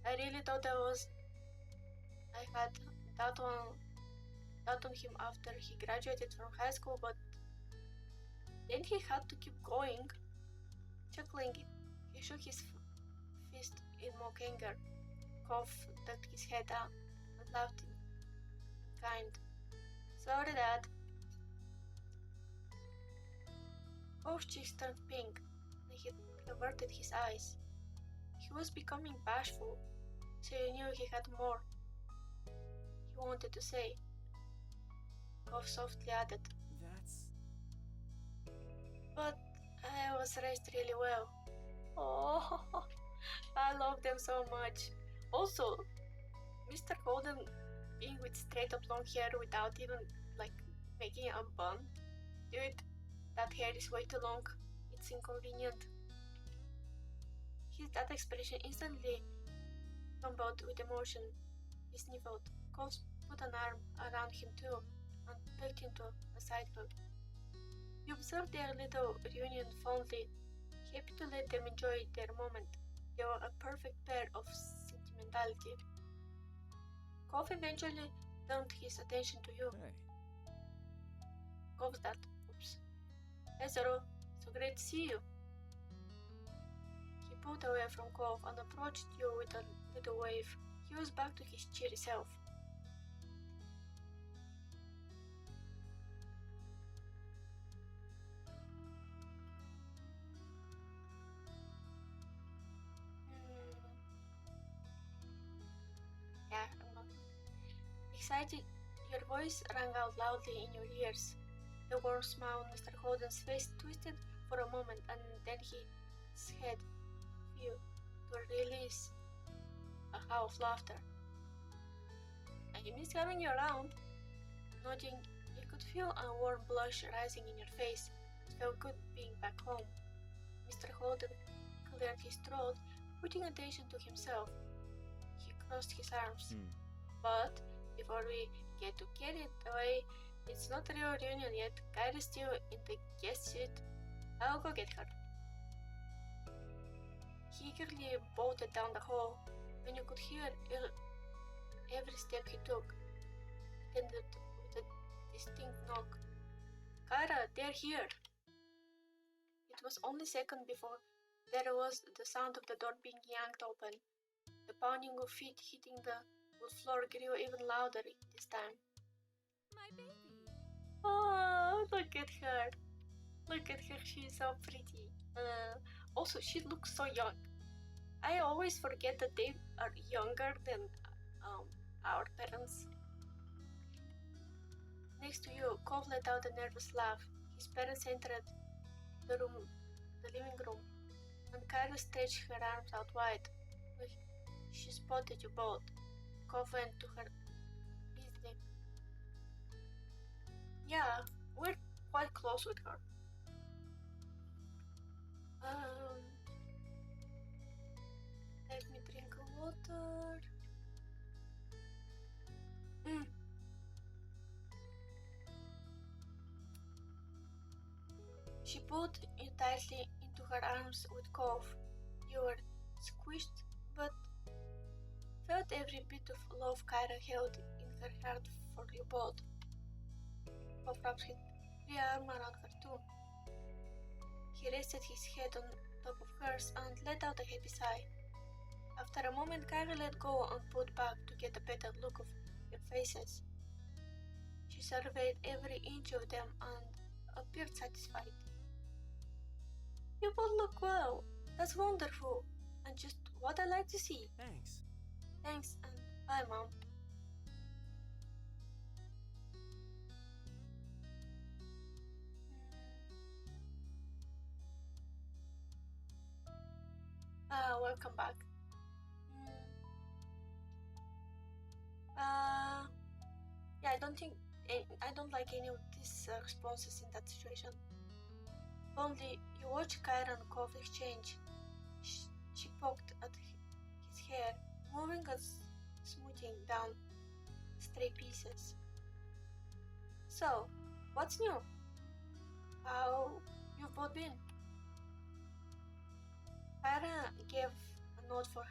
I really thought I had that on him after he graduated from high school, but Then he had to keep going. Chuckling, he shook his fist in mock anger. Kof ducked his head down and laughed in kind. Sorry, Dad. Kof's cheeks turned pink, and he averted his eyes. He was becoming bashful, so you knew he had more he wanted to say. Kof softly added, That's... But I was raised really well. Oh, I love them so much. Also, Mr. Holden being with straight up long hair without even making a bun. Dude, that hair is way too long. It's inconvenient. That expression instantly trembled with emotion. He sniffled. Coles put an arm around him too and tucked him to a side hug. He observed their little reunion fondly, happy to let them enjoy their moment. They were a perfect pair of sentimentality. Kof eventually turned his attention to you. Hey. Kof's dad. Oops. Hey Zero, so great to see you. He pulled away from Kof and approached you with a little wave. He was back to his cheery self. Yeah, I'm not excited. Your voice rang out loudly in your ears. The warm smile on Mr. Holden's face twisted for a moment, and then his head flew to release a howl of laughter. I miss having you around. Nodding, you could feel a warm blush rising in your face. It felt good being back home. Mr. Holden cleared his throat, putting attention to himself. He crossed his arms. But before we get too carried away, it's not a real reunion yet. Kyra's still in the guest suite. I'll go get her. He eagerly bolted down the hall, and you could hear every step he took. It ended with a distinct knock. Kyra, they're here! It was only a second before there was the sound of the door being yanked open. The pounding of feet hitting the wood floor grew even louder this time. My baby! Oh, look at her. Look at her, she's so pretty. Also, she looks so young. I always forget that they are younger than our parents. Next to you, Kov let out a nervous laugh. His parents entered the living room, and Kyra stretched her arms out wide. She spotted you both. Kov went to her easily. Yeah, we're quite close with her. Let me drink water. She pulled you tightly into her arms with Kov. You were squished, but felt every bit of love Kyra held in her heart for you both. Kov wrapped his free arm around her too. He rested his head on top of hers and let out a happy sigh. After a moment, Kyra let go and pulled back to get a better look of your faces. She surveyed every inch of them and appeared satisfied. You both look well. That's wonderful. And just what I like to see. Thanks. Thanks, and bye, Mom. Welcome back. Yeah, I don't like any of these responses in that situation. Only you watch Kyra and Kov exchange. She poked at his hair, moving and smoothing down stray pieces. So, what's new? How you've both been? Kyra gave a nod for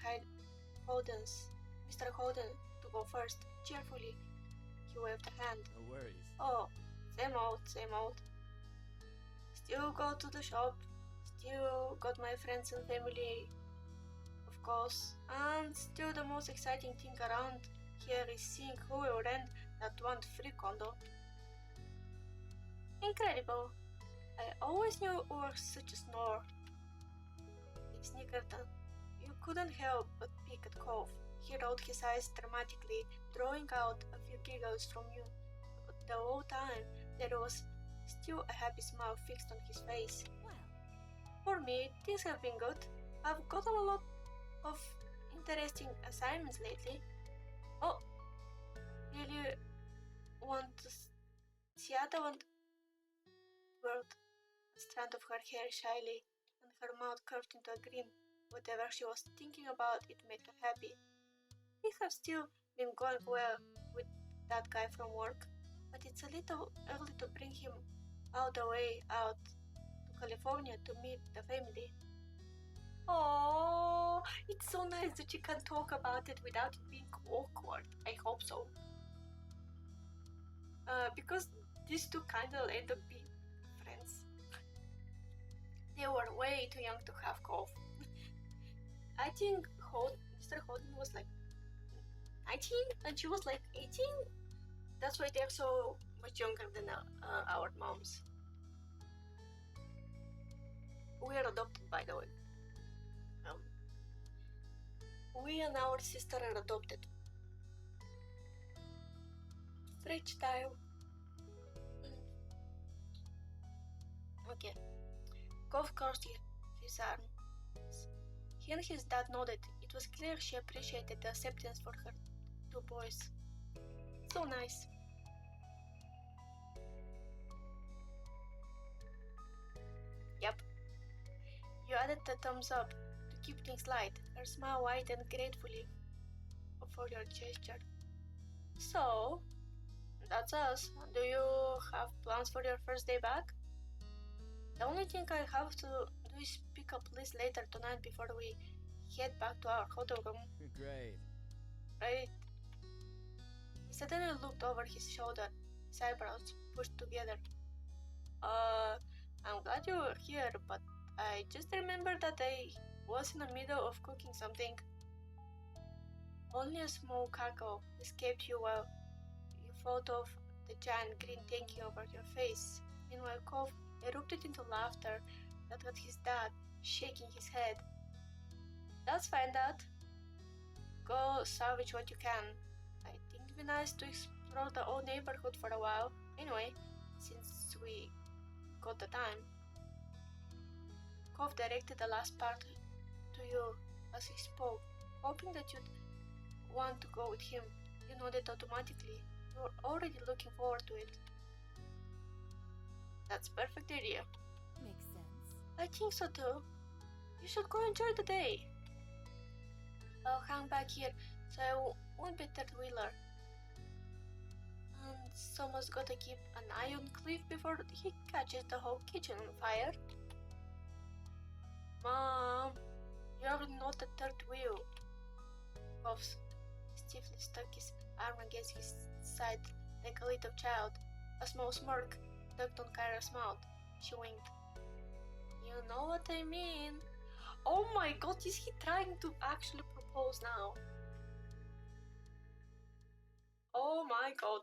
Mr. Holden to go first. Cheerfully, he waved a hand. No worries. Oh, same old, same old. still go to the shop, still got my friends and family, of course, and still the most exciting thing around here is seeing who will rent that one free condo. Incredible. I always knew you were such a snore. He snickered. You couldn't help but peek at Cove. He rolled his eyes dramatically, drawing out a few giggles from you. But the whole time, there was still a happy smile fixed on his face. Well, For me, things have been good. I've gotten a lot of interesting assignments lately. Oh, really want to see other one? Twirled a strand of her hair shyly, and her mouth curved into a grin. Whatever she was thinking about, it made her happy. Things have still been going well with that guy from work, but it's a little early to bring him all the way out to California to meet the family. Oh, it's so nice that you can talk about it without it being awkward. I hope so. Because these two kinda end up being friends. They were way too young to have Cove. I think Mr. Holden was like 19 and she was like 18. That's why they're so much younger than our moms. We are adopted, by the way. We and our sister are adopted. Stretch style. Okay. Cove crossed his arm. He and his dad nodded. It was clear she appreciated the acceptance for her two boys. So nice. Yep. You added the thumbs up to keep things light. Her smile widened gratefully for your gesture. So, that's us. Do you have plans for your first day back? The only thing I have to do is pick up Liz later tonight before we head back to our hotel room. great. Right? He suddenly looked over his shoulder, his eyebrows pushed together. I'm glad you were here, but I just remembered that I was in the middle of cooking something. Only a small cackle escaped you while you thought of the giant grin taking over your face. Meanwhile, Cove erupted into laughter that got his dad shaking his head. That's fine, Dad. Go salvage what you can. I think it'd be nice to explore the old neighborhood for a while. Anyway, since we got the time. Cove directed the last part to you as he spoke, hoping that you'd want to go with him. You nodded automatically. You were already looking forward to it. That's perfect idea. Makes sense. I think so too. You should go enjoy the day. I'll hang back here so I won't be third wheeler. And someone's gotta keep an eye on Cliff before he catches the whole kitchen on fire. Mom, you're not the third wheel. Cove stiffly stuck his arm against his side like a little child. A small smirk tugged on Kyra's mouth. She winked. You know what I mean. Oh my god, is he trying to actually propose now? Oh my god.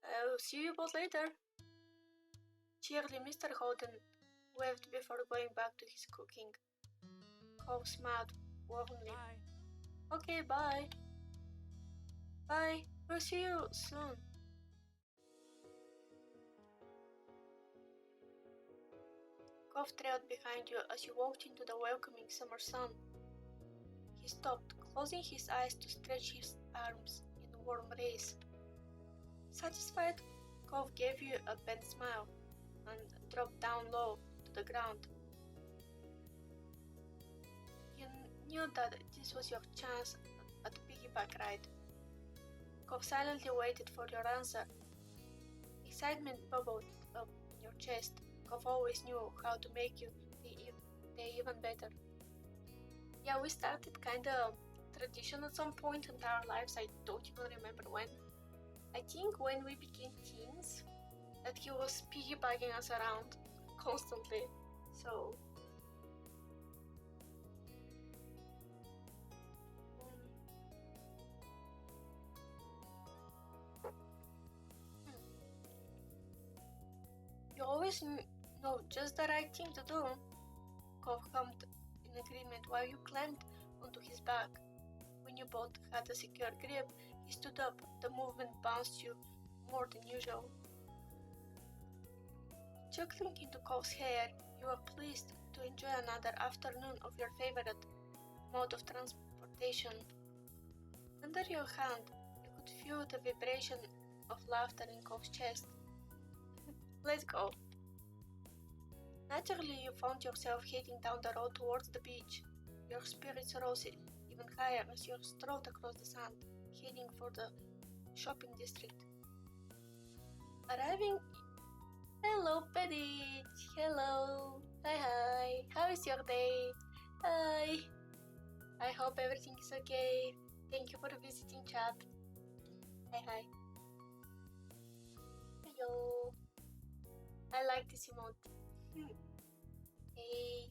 I'll see you both later. Cheerily, Mr. Holden waved before going back to his cooking. Cove smiled warmly. Bye. Okay, bye. Bye. We'll see you soon. Cove trailed behind you as you walked into the welcoming summer sun. He stopped, closing his eyes to stretch his arms in a warm rays. Satisfied, Cove gave you a bent smile and dropped down low to the ground. You knew that this was your chance at a piggyback ride. Cove silently waited for your answer. Excitement bubbled up in your chest. Cove always knew how to make you day even better. Yeah, we started kinda tradition at some point in our lives. I don't even remember when. I think when we became teens, that he was piggybacking us around constantly. So you always know just the right thing to do. Kov hummed in agreement while you climbed onto his back. When you both had a secure grip, he stood up. The movement bounced you more than usual. Chuckling into Kov's hair, you were pleased to enjoy another afternoon of your favorite mode of transportation. Under your hand, you could feel the vibration of laughter in Kov's chest. Let's go. Naturally, you found yourself heading down the road towards the beach. Your spirits rose even higher as you strode across the sand, heading for the shopping district. Arriving. Hello, Petty. Hello. Hi. How is your day? Hi. I hope everything is okay. Thank you for visiting, chat. Hi. Hello. I like this emote. Hey.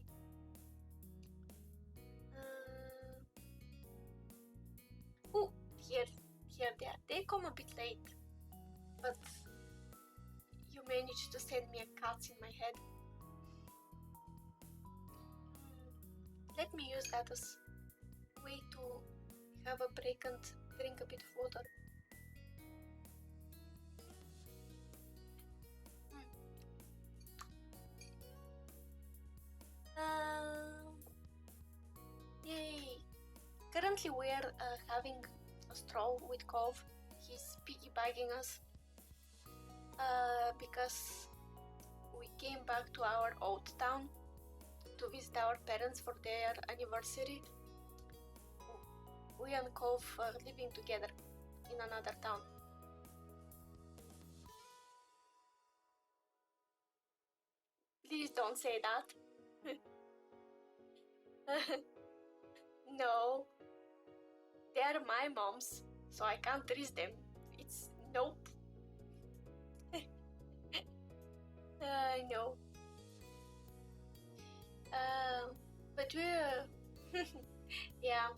Here they are. They come a bit late, but you managed to send me a cut in my head. Let me use that as a way to have a break and drink a bit of water. Yay! Currently we're having a stroll with Kov. He's piggybacking us because we came back to our old town to visit our parents for their anniversary. We and Kov are living together in another town. Please don't say that. No, they are my moms, so I can't risk them. It's nope. I know. But we're yeah,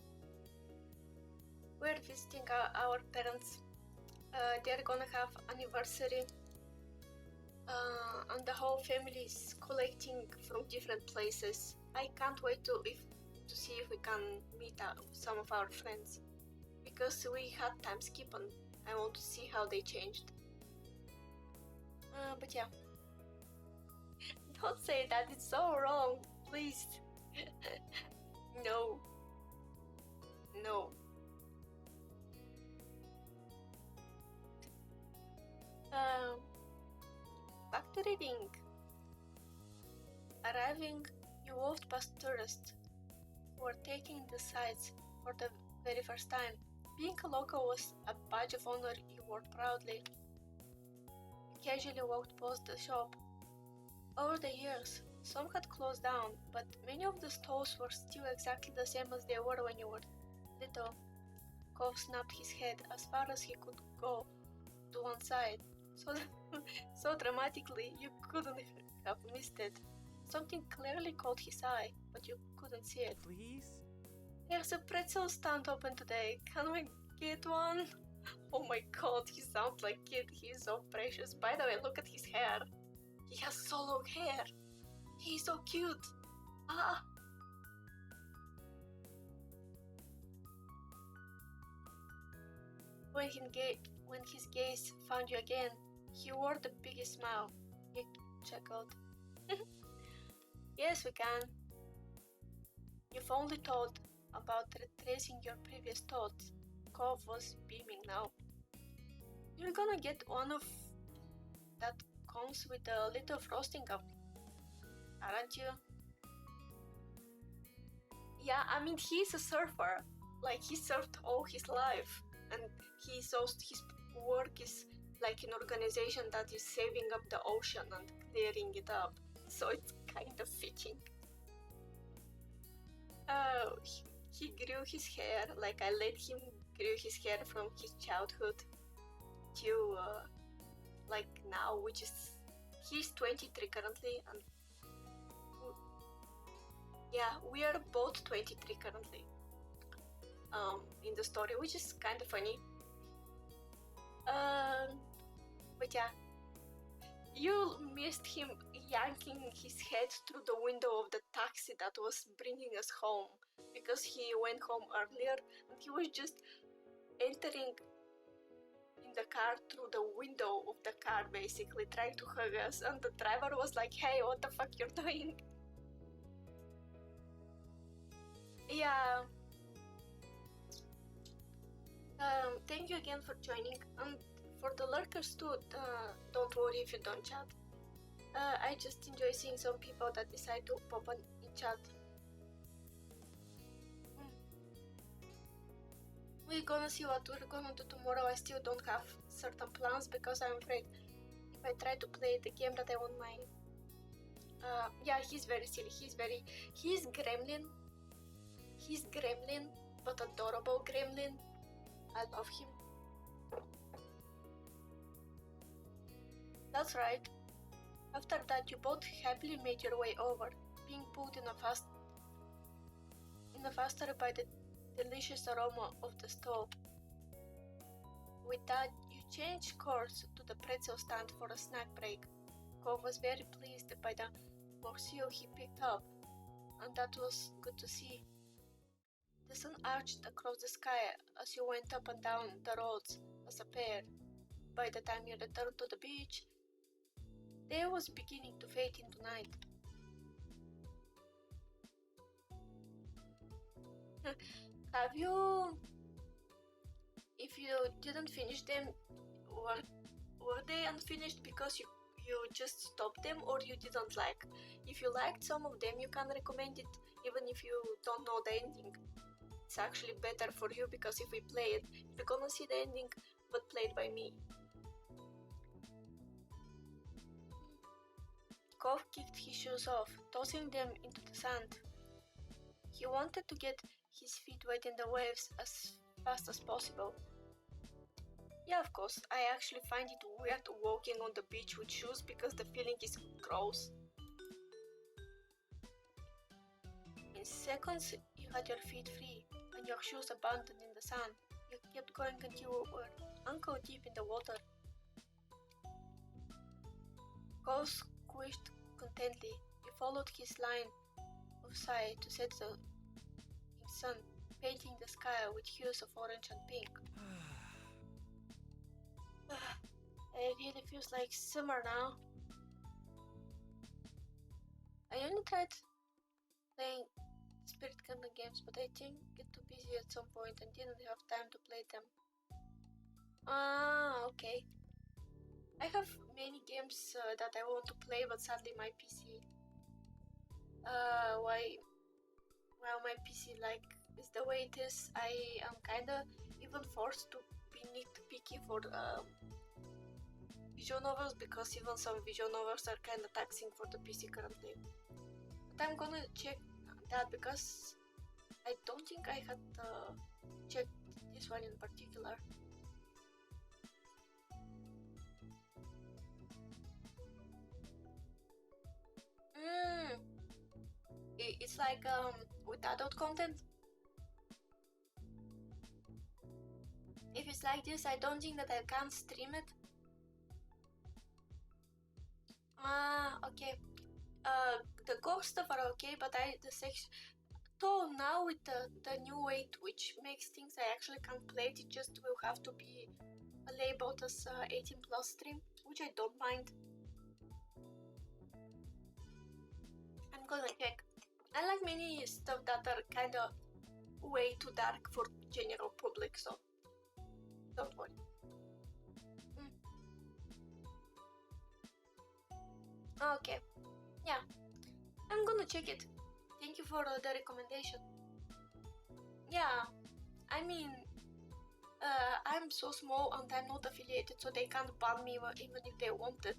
we're visiting our parents. They're gonna have anniversary, and the whole family is collecting from different places. I can't wait to see if we can meet some of our friends, because we had time skip and I want to see how they changed. But yeah, don't say that, it's so wrong, please. No. Back to reading. Arriving, you walked past tourists who were taking the sights for the very first time. Being a local was a badge of honor you wore proudly. You casually walked past the shop. Over the years, some had closed down, but many of the stalls were still exactly the same as they were when you were little. Kov snapped his head as far as he could go to one side, so dramatically you couldn't have missed it. Something clearly caught his eye, but you couldn't see it. Please? There's a pretzel stand open today. Can we get one? Oh my god, he sounds like kid. He's so precious. By the way, look at his hair. He has so long hair. He's so cute. Ah. When his gaze found you again, he wore the biggest smile. He chuckled. Yes, we can. You've only thought about retracing your previous thoughts. Kov was beaming now. You're gonna get one of that comes with a little frosting up, aren't you? Yeah, I mean, he's a surfer. Like, he surfed all his life, and his work is like an organization that is saving up the ocean and clearing it up, so it's kind of fitting. Oh, he grew his hair like I let him grow his hair from his childhood till like now, which is he's 23 currently, and yeah, we are both 23 currently. In the story, which is kind of funny. But yeah, you missed him yanking his head through the window of the taxi that was bringing us home, because he went home earlier and he was just entering in the car through the window of the car, basically trying to hug us, and the driver was like, hey, what the fuck you're doing? Yeah. Thank you again for joining, and for the lurkers too, don't worry if you don't chat. I just enjoy seeing some people that decide to pop on in chat. We're gonna see what we're gonna do tomorrow. I still don't have certain plans because I'm afraid if I try to play the game that I want my... yeah, he's very silly. He's gremlin. He's gremlin, but adorable gremlin. I love him. That's right. After that, you both happily made your way over, being pulled in a faster by the delicious aroma of the stove. With that, you changed course to the pretzel stand for a snack break. Cove was very pleased by the morceau he picked up, and that was good to see. The sun arched across the sky as you went up and down the roads as a pair. By the time you returned to the beach, day was beginning to fade into night. Have you... If you didn't finish them, were they unfinished because you just stopped them, or you didn't like? If you liked some of them, you can recommend it even if you don't know the ending. It's actually better for you, because if we play it, you're gonna see the ending, but played by me. Kov kicked his shoes off, tossing them into the sand. He wanted to get his feet wet in the waves as fast as possible. Yeah, of course, I actually find it weird walking on the beach with shoes because the feeling is gross. In seconds, you had your feet free and your shoes abandoned in the sand. You kept going until you were ankle deep in the water. Cole squished contently. You followed his line of sight to set the sun, painting the sky with hues of orange and pink. It really feels like summer now. I only tried playing Spirit Candle games, but I think get too busy at some point and didn't have time to play them. Okay. I have many games that I want to play, but sadly my PC... Well, my PC is the way it is. I am kinda even forced to be nitpicky for visual novels, because even some visual novels are kinda taxing for the PC currently. But I'm gonna check that, because I don't think I had checked this one in particular. It's like with adult content. If it's like this, I don't think that I can stream it. Okay. The ghost stuff are okay, but the section... Though now with the new weight, which makes things I actually can't play it just will have to be labeled as 18 plus stream, which I don't mind. I'm gonna check. I like many stuff that are kinda way too dark for general public, so don't worry. Okay, yeah, I'm gonna check it. Thank you for the recommendation. Yeah, I mean, I'm so small and I'm not affiliated, so they can't ban me even if they wanted.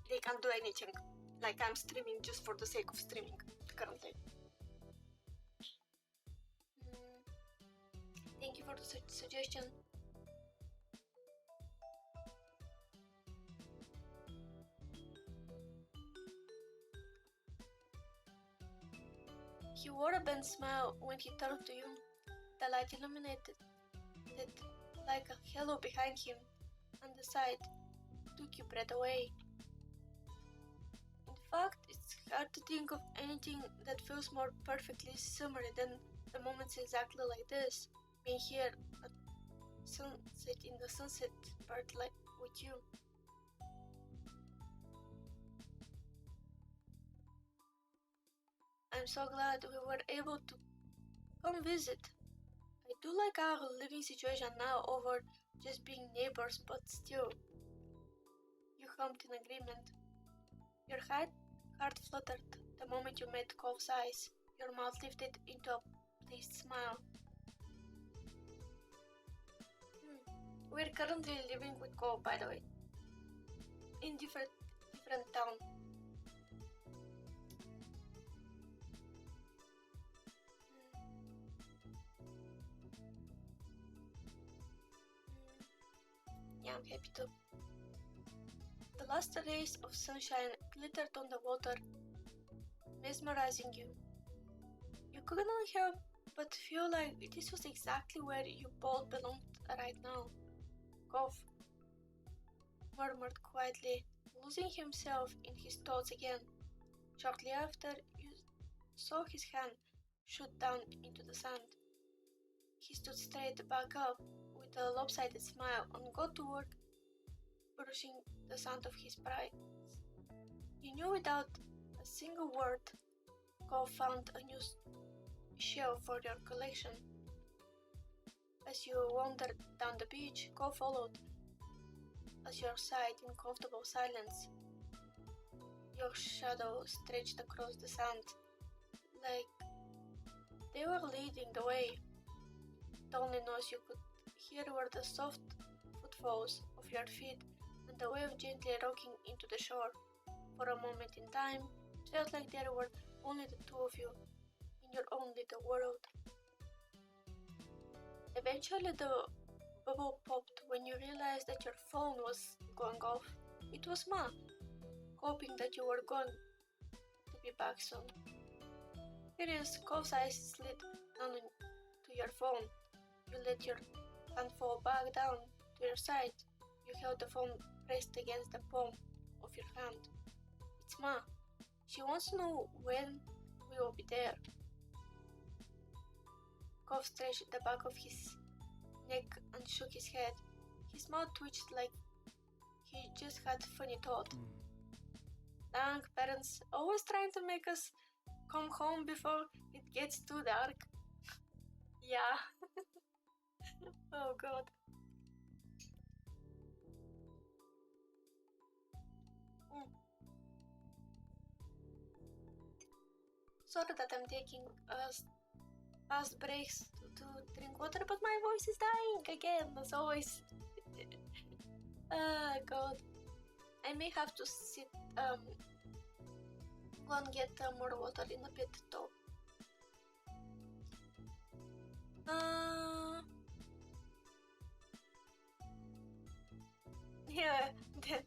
They can't do anything. Like, I'm streaming just for the sake of streaming currently. Thank you for the suggestion. He wore a bent smile when he turned to you. The light illuminated it like a halo behind him, and the sight took your breath away. In fact, it's hard to think of anything that feels more perfectly summery than the moments exactly like this, being here at sunset in the sunset part like with you. I'm so glad we were able to come visit. I do like our living situation now over just being neighbors, but still. You hummed in agreement. Your heart fluttered the moment you met Cove's eyes. Your mouth lifted into a pleased smile. We're currently living with Cove, by the way, in different town. Yeah, I'm happy to. The last rays of sunshine glittered on the water, mesmerizing you. You couldn't help but feel like this was exactly where you both belonged right now. Cove murmured quietly, losing himself in his thoughts again. Shortly after, you saw his hand shoot down into the sand. He stood straight back up with a lopsided smile and got to work brushing the sand off his prize. You knew without a single word, Cove found a new shell for your collection. As you wandered down the beach, Cove followed at your side in comfortable silence. Your shadow stretched across the sand, like they were leading the way. The only noise you could hear were the soft footfalls of your feet and the wave gently rocking into the shore. For a moment in time, it felt like there were only the two of you in your own little world. Eventually, the bubble popped when you realized that your phone was going off. It was Ma, hoping that you were going to be back soon. Curious, Cove's eyes slid down to your phone. You let your hand fall back down to your side. You held the phone pressed against the palm of your hand. It's Ma. She wants to know when we will be there. Cove stretched the back of his neck and shook his head. His mouth twitched like he just had a funny thought. Dang, parents always trying to make us come home before it gets too dark. Yeah. Oh god. Sorry that I'm taking fast breaks to drink water, but my voice is dying again, as always. God. I may have to sit, go and get more water in a bit, though. Yeah, then.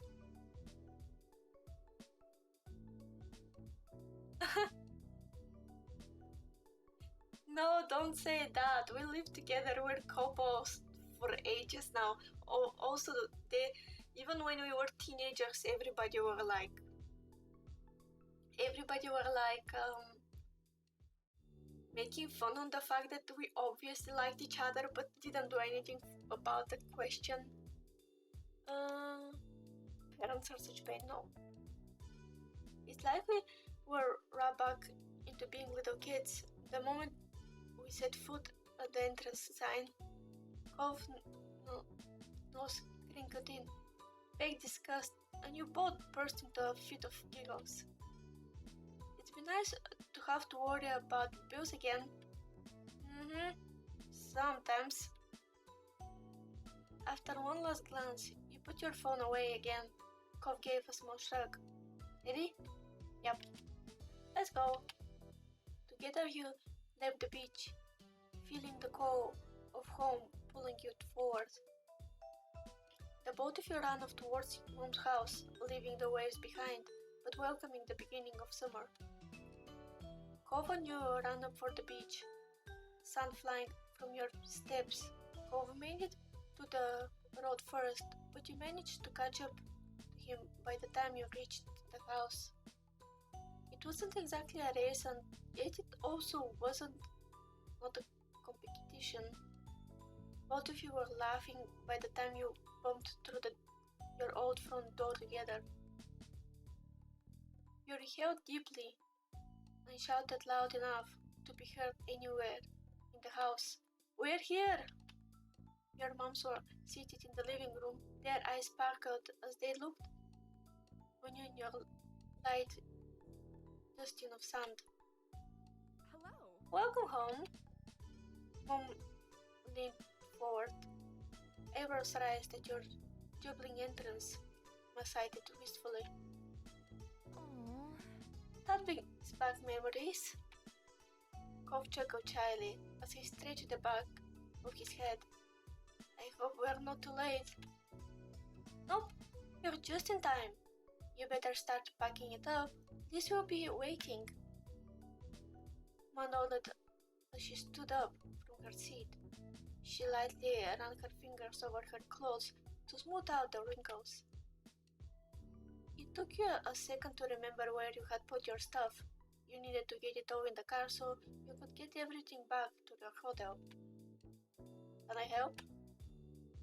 No, don't say that. We live together. We're couples for ages now. Also, even when we were teenagers, everybody were like, making fun on the fact that we obviously liked each other but didn't do anything about the question. Parents are such pain, no. It's like we were right back into being little kids. The moment we set foot at the entrance sign, Cove nose crinkled in, fake disgust, and you both burst into a fit of giggles. It's been nice to have to worry about bills again. Sometimes. After one last glance, you put your phone away again. Cove gave a small shrug. Ready? Yep. Let's go. Together you left the beach, feeling the call of home pulling you forward. The both of you ran off towards Mom's house, leaving the waves behind, but welcoming the beginning of summer. Cove and you ran up for the beach, sand flying from your steps. Cove made it to the road first, but you managed to catch up to him by the time you reached the house. It wasn't exactly a race, and yet it also wasn't not a competition. Both of you were laughing by the time you bumped through your old front door together. You inhaled deeply and shouted loud enough to be heard anywhere in the house. "We're here!" Your moms were seated in the living room. Their eyes sparkled as they looked on you in your light dusting of sand. Hello. "Welcome home." Mom leaned forward, eyebrows raised at your juggling entrance, sighed wistfully. Aww. "That brings back memories." Cove chuckled shyly as he stretched the back of his head. "I hope we're not too late." "Nope, you're just in time. You better start packing it up. This will be waiting." Mom nodded as she stood up from her seat. She lightly ran her fingers over her clothes to smooth out the wrinkles. It took you a second to remember where you had put your stuff. You needed to get it all in the car so you could get everything back to your hotel. "Can I help?"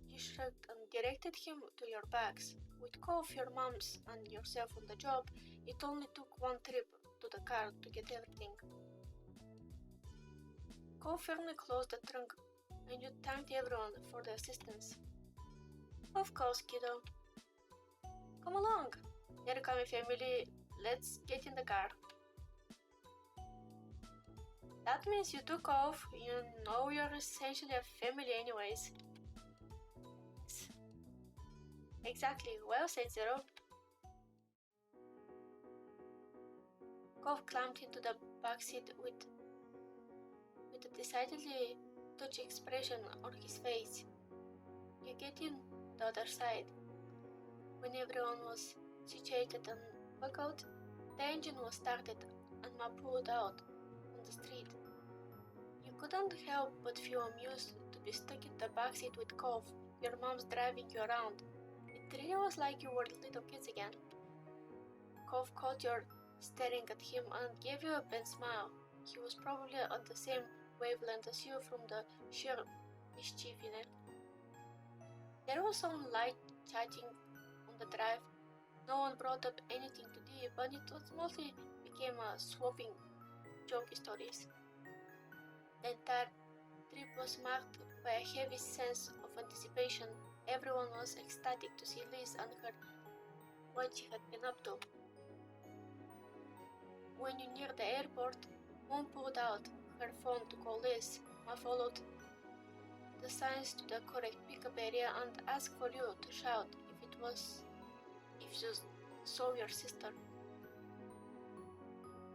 You shrugged and directed him to your bags. With Cove, your mom's, and yourself on the job, it only took one trip to the car to get everything. Cove firmly closed the trunk, and you thanked everyone for the assistance. "Of course, kiddo. Come along. Here come family. Let's get in the car." "That means you took off. You know you're essentially a family anyways." "Exactly. Well said, Zero." Cove climbed into the backseat with a decidedly touchy expression on his face. You get in the other side. When everyone was situated and buckled, the engine was started and Ma pulled out on the street. You couldn't help but feel amused to be stuck in the backseat with Cove, your mom's driving you around. It really was like you were little kids again. Cove caught your staring at him and gave you a bent smile. He was probably on the same wavelength as you from the sheer mischief in it. There was some light chatting on the drive. No one brought up anything too deep, but it mostly became a swapping jokey stories. The entire trip was marked by a heavy sense of anticipation. Everyone was ecstatic to see Liz and what she had been up to. When you neared the airport, Mom pulled out her phone to call Liz. Ma followed the signs to the correct pickup area and asked for you to shout if you saw your sister.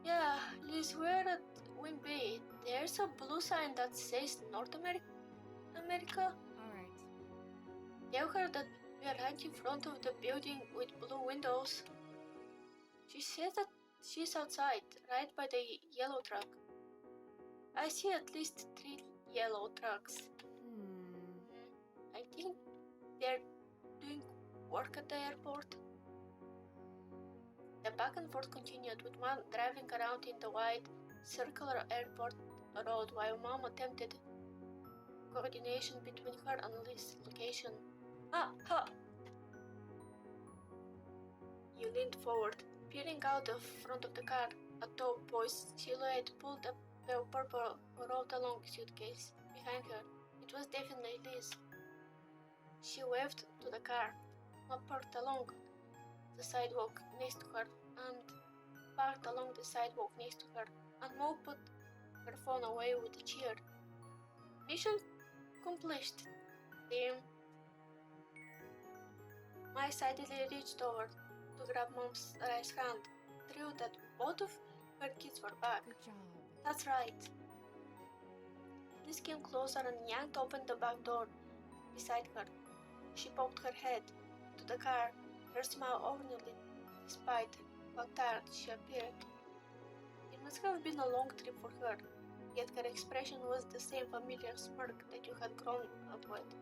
"Yeah, Liz, we're at Wing Bay. There's a blue sign that says North America. Alright. Tell her that we're right in front of the building with blue windows." She says that she's outside, right by the yellow truck. I see at least 3 yellow trucks. I think they're doing work at the airport." The back and forth continued, with Mom driving around in the wide, circular airport road while Mom attempted coordination between her and Liz's location. "Ah, ha!" You leaned forward, peering out the front of the car. A tall boy's silhouette pulled a purple rolled along suitcase behind her. It was definitely Liz. She waved to the car. Ma parked along the sidewalk next to her and Mo put her phone away with a cheer. "Mission accomplished, Tim." Ma excitedly reached over to grab Mom's right hand, thrilled that both of her kids were back. Good job. "That's right." Liz came closer and yanked open the back door beside her. She poked her head to the car, her smile ornately, despite how tired she appeared. "You Must have been a long trip for her, yet her expression was the same familiar smirk that you had grown up with.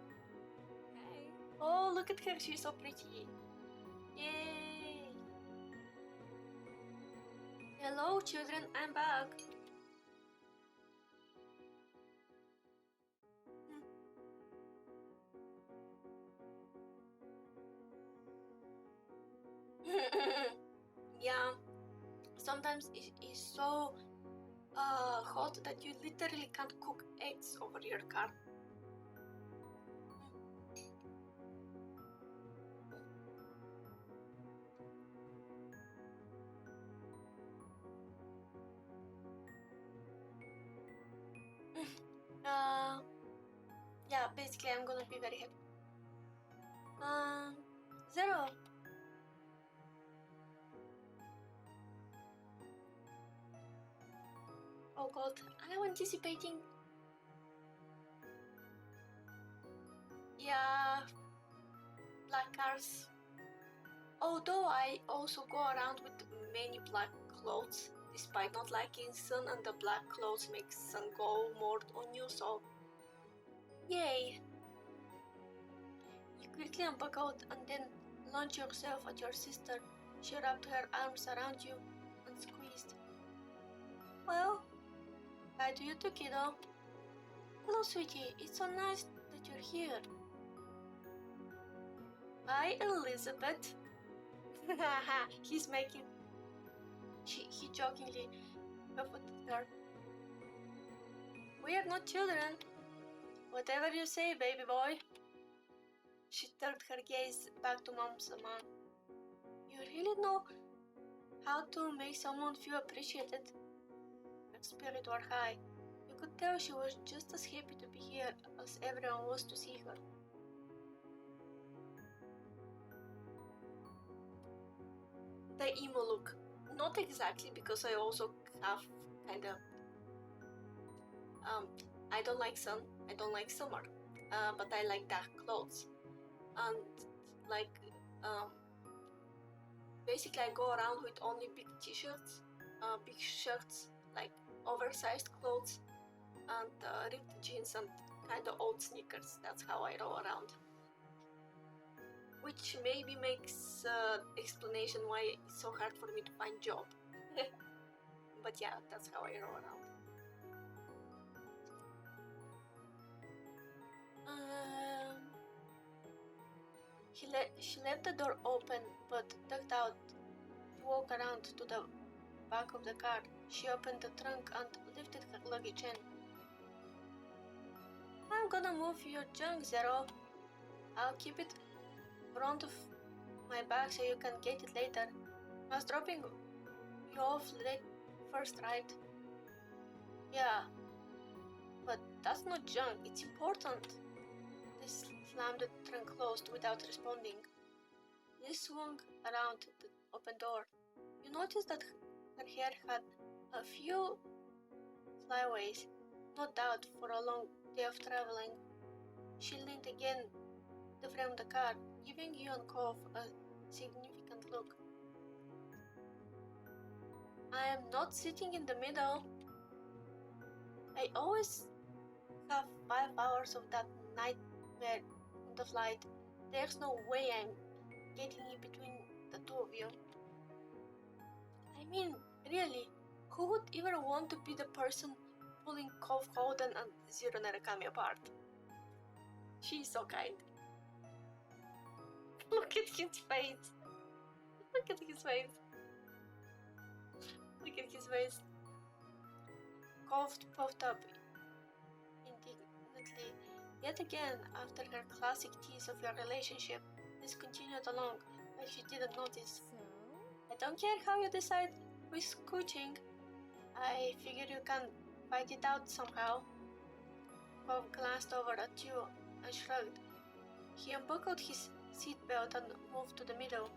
Hey. Oh, look at her, she's so pretty. Yay! Hello, children, I'm back. Yeah, sometimes it's so hot that you literally can't cook eggs over your car. Yeah, basically I'm gonna be very happy. Zero. Oh god, I'm anticipating. Yeah, black cars. Although I also go around with many black clothes, despite not liking sun, and the black clothes make sun go more on you, so yay! You quickly unbuckled and then launched yourself at your sister. She wrapped her arms around you and squeezed. Well, hi to you too, kiddo. Hello, sweetie. It's so nice that you're here. Hi, Elizabeth. He's making. He jokingly buffeted her. We are not children. Whatever you say, baby boy. She turned her gaze back to Mom's man. You really know how to make someone feel appreciated? Her spirit were high. You could tell she was just as happy to be here as everyone was to see her. The emo look. Not exactly, because I also have kind of I don't like sun, I don't like summer, but I like dark clothes, and like basically I go around with only big t-shirts, big shirts, like oversized clothes, and ripped jeans and kind of old sneakers. That's how I roll around, which maybe makes explanation why it's so hard for me to find job. But yeah, that's how I roll around. She left the door open but ducked out to walk around to the back of the car. She opened the trunk and lifted her luggage in. I'm gonna move your junk, Zero. I'll keep it front of my bag so you can get it later. I was dropping you off late first, right? Yeah, but that's not junk, it's important. Liz slammed the trunk closed without responding. Liz swung around the open door. You noticed that her hair had a few flyaways, no doubt for a long day of traveling. She leaned against the frame of the car, giving you and Cove a significant look. I am not sitting in the middle. I always have 5 hours of that nightmare on the flight. There's no way I'm getting in between the two of you. I mean, really, who would ever want to be the person pulling Cove Holden and Zero Narakami apart? She's so kind. Look at his face. Look at his face. Look at his face. Cove puffed up indignantly. Yet again, after her classic tease of your relationship, this continued along, but she didn't notice. So? I don't care how you decide with scooching. I figure you can fight it out somehow. Bob glanced over at you and shrugged. He unbuckled his seatbelt and moved to the middle.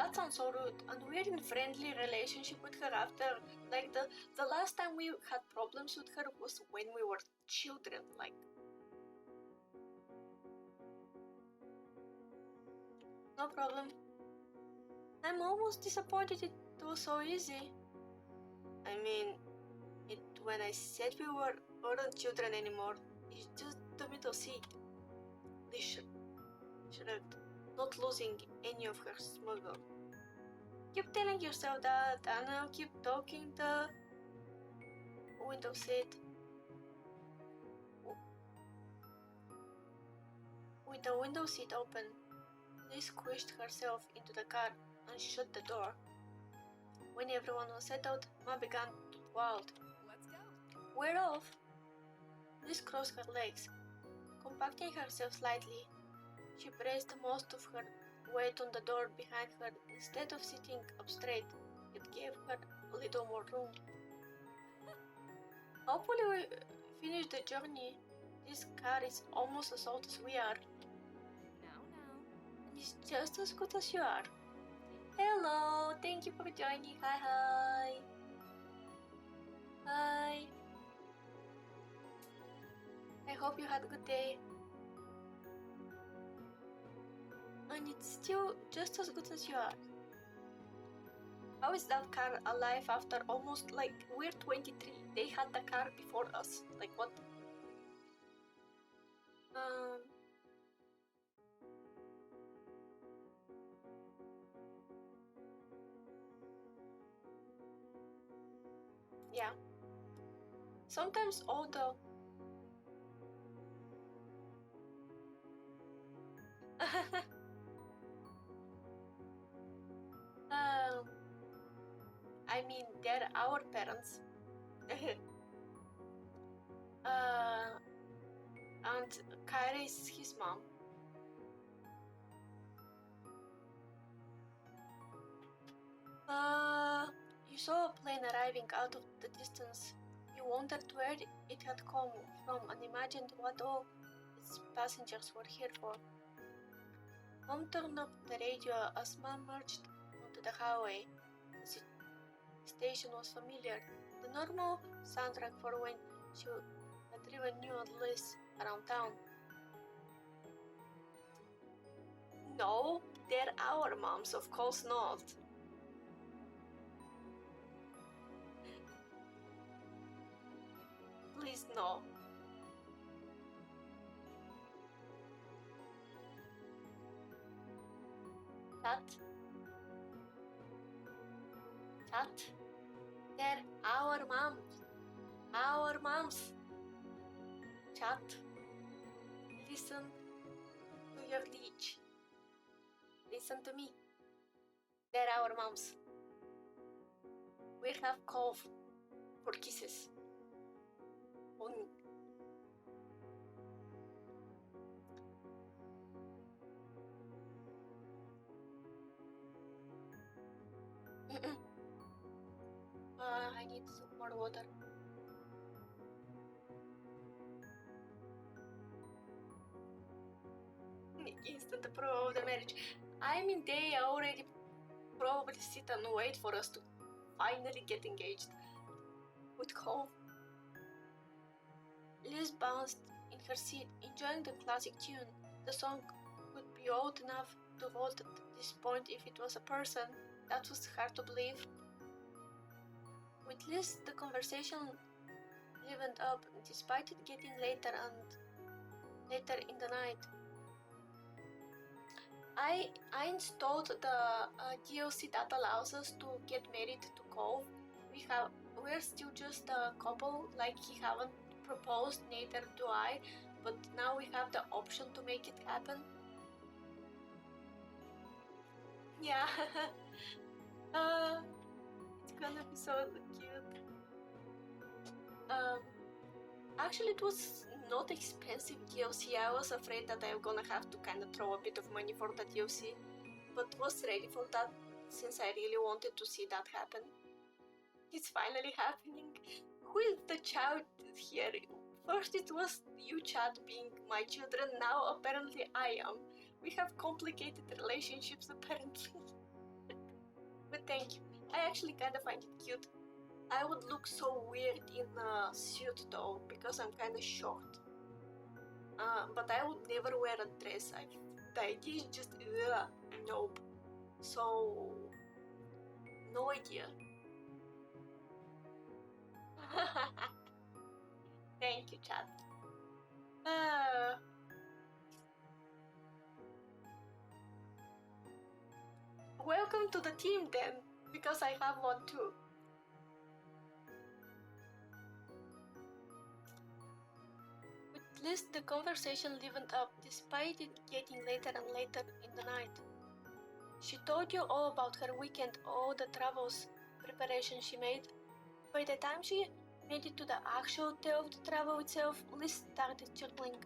That sounds so rude. And we're in friendly relationship with her after, like, the last time we had problems with her was when we were children, like. No problem. I'm almost disappointed it was so easy. I mean, when I said we weren't children anymore, it's just the middle seat. They shrugged, not losing any of her smuggle. Keep telling yourself that, and I'll keep talking. The window seat. With the window seat open, Liz squished herself into the car and shut the door. When everyone was settled, Ma began to wild. Let's go. We're off. Liz crossed her legs, compacting herself slightly. She pressed most of her weight on the door behind her instead of sitting up straight. It gave her a little more room. Hopefully we finish the journey. This car is almost as old as we are. Now. And it's just as good as you are. Hello, thank you for joining. Hi. Hi. I hope you had a good day. And it's still just as good as you are. How is that car alive after almost, like, we're 23? They had the car before us. Like, what? Yeah. Sometimes all the I mean, they're our parents. And Kyra is his mom. You saw a plane arriving out of the distance. You wondered where it had come from and imagined what all its passengers were here for. Mom turned up the radio as Mom merged onto the highway. The station was familiar, the normal soundtrack for when she had driven you and Liz around town. No, they're our moms, of course not. Please, no. Chat. They're our moms. Our moms. Chat. Listen to your leech. Listen to me. They're our moms. We have called for kisses. I need some more water. Instant approval of the marriage. I mean, they already probably sit and wait for us to finally get engaged. Would call. Liz bounced in her seat, enjoying the classic tune. The song would be old enough to vote at this point if it was a person. That was hard to believe. With Liz, the conversation livened up, despite it getting later in the night. I installed the DLC that allows us to get married to Cove. We're still just a couple, like he haven't proposed, neither do I, but now we have the option to make it happen. Yeah. It's gonna be so cute. Actually, it was not expensive DLC. I was afraid that I'm gonna have to kind of throw a bit of money for the DLC, but was ready for that since I really wanted to see that happen. It's finally happening. Who is the child here? First it was you, Chad, being my children. Now apparently I am. We have complicated relationships apparently. Thank you. I actually kind of find it cute. I would look so weird in a suit though, because I'm kind of short. But I would never wear a dress. The idea is just, nope. So, no idea. Thank you, chat. Welcome to the team then, because I have one too. At least the conversation livened up despite it getting later and later in the night. She told you all about her weekend, all the travels preparation she made. By the time she made it to the actual day of the travel itself, Liz started chuckling.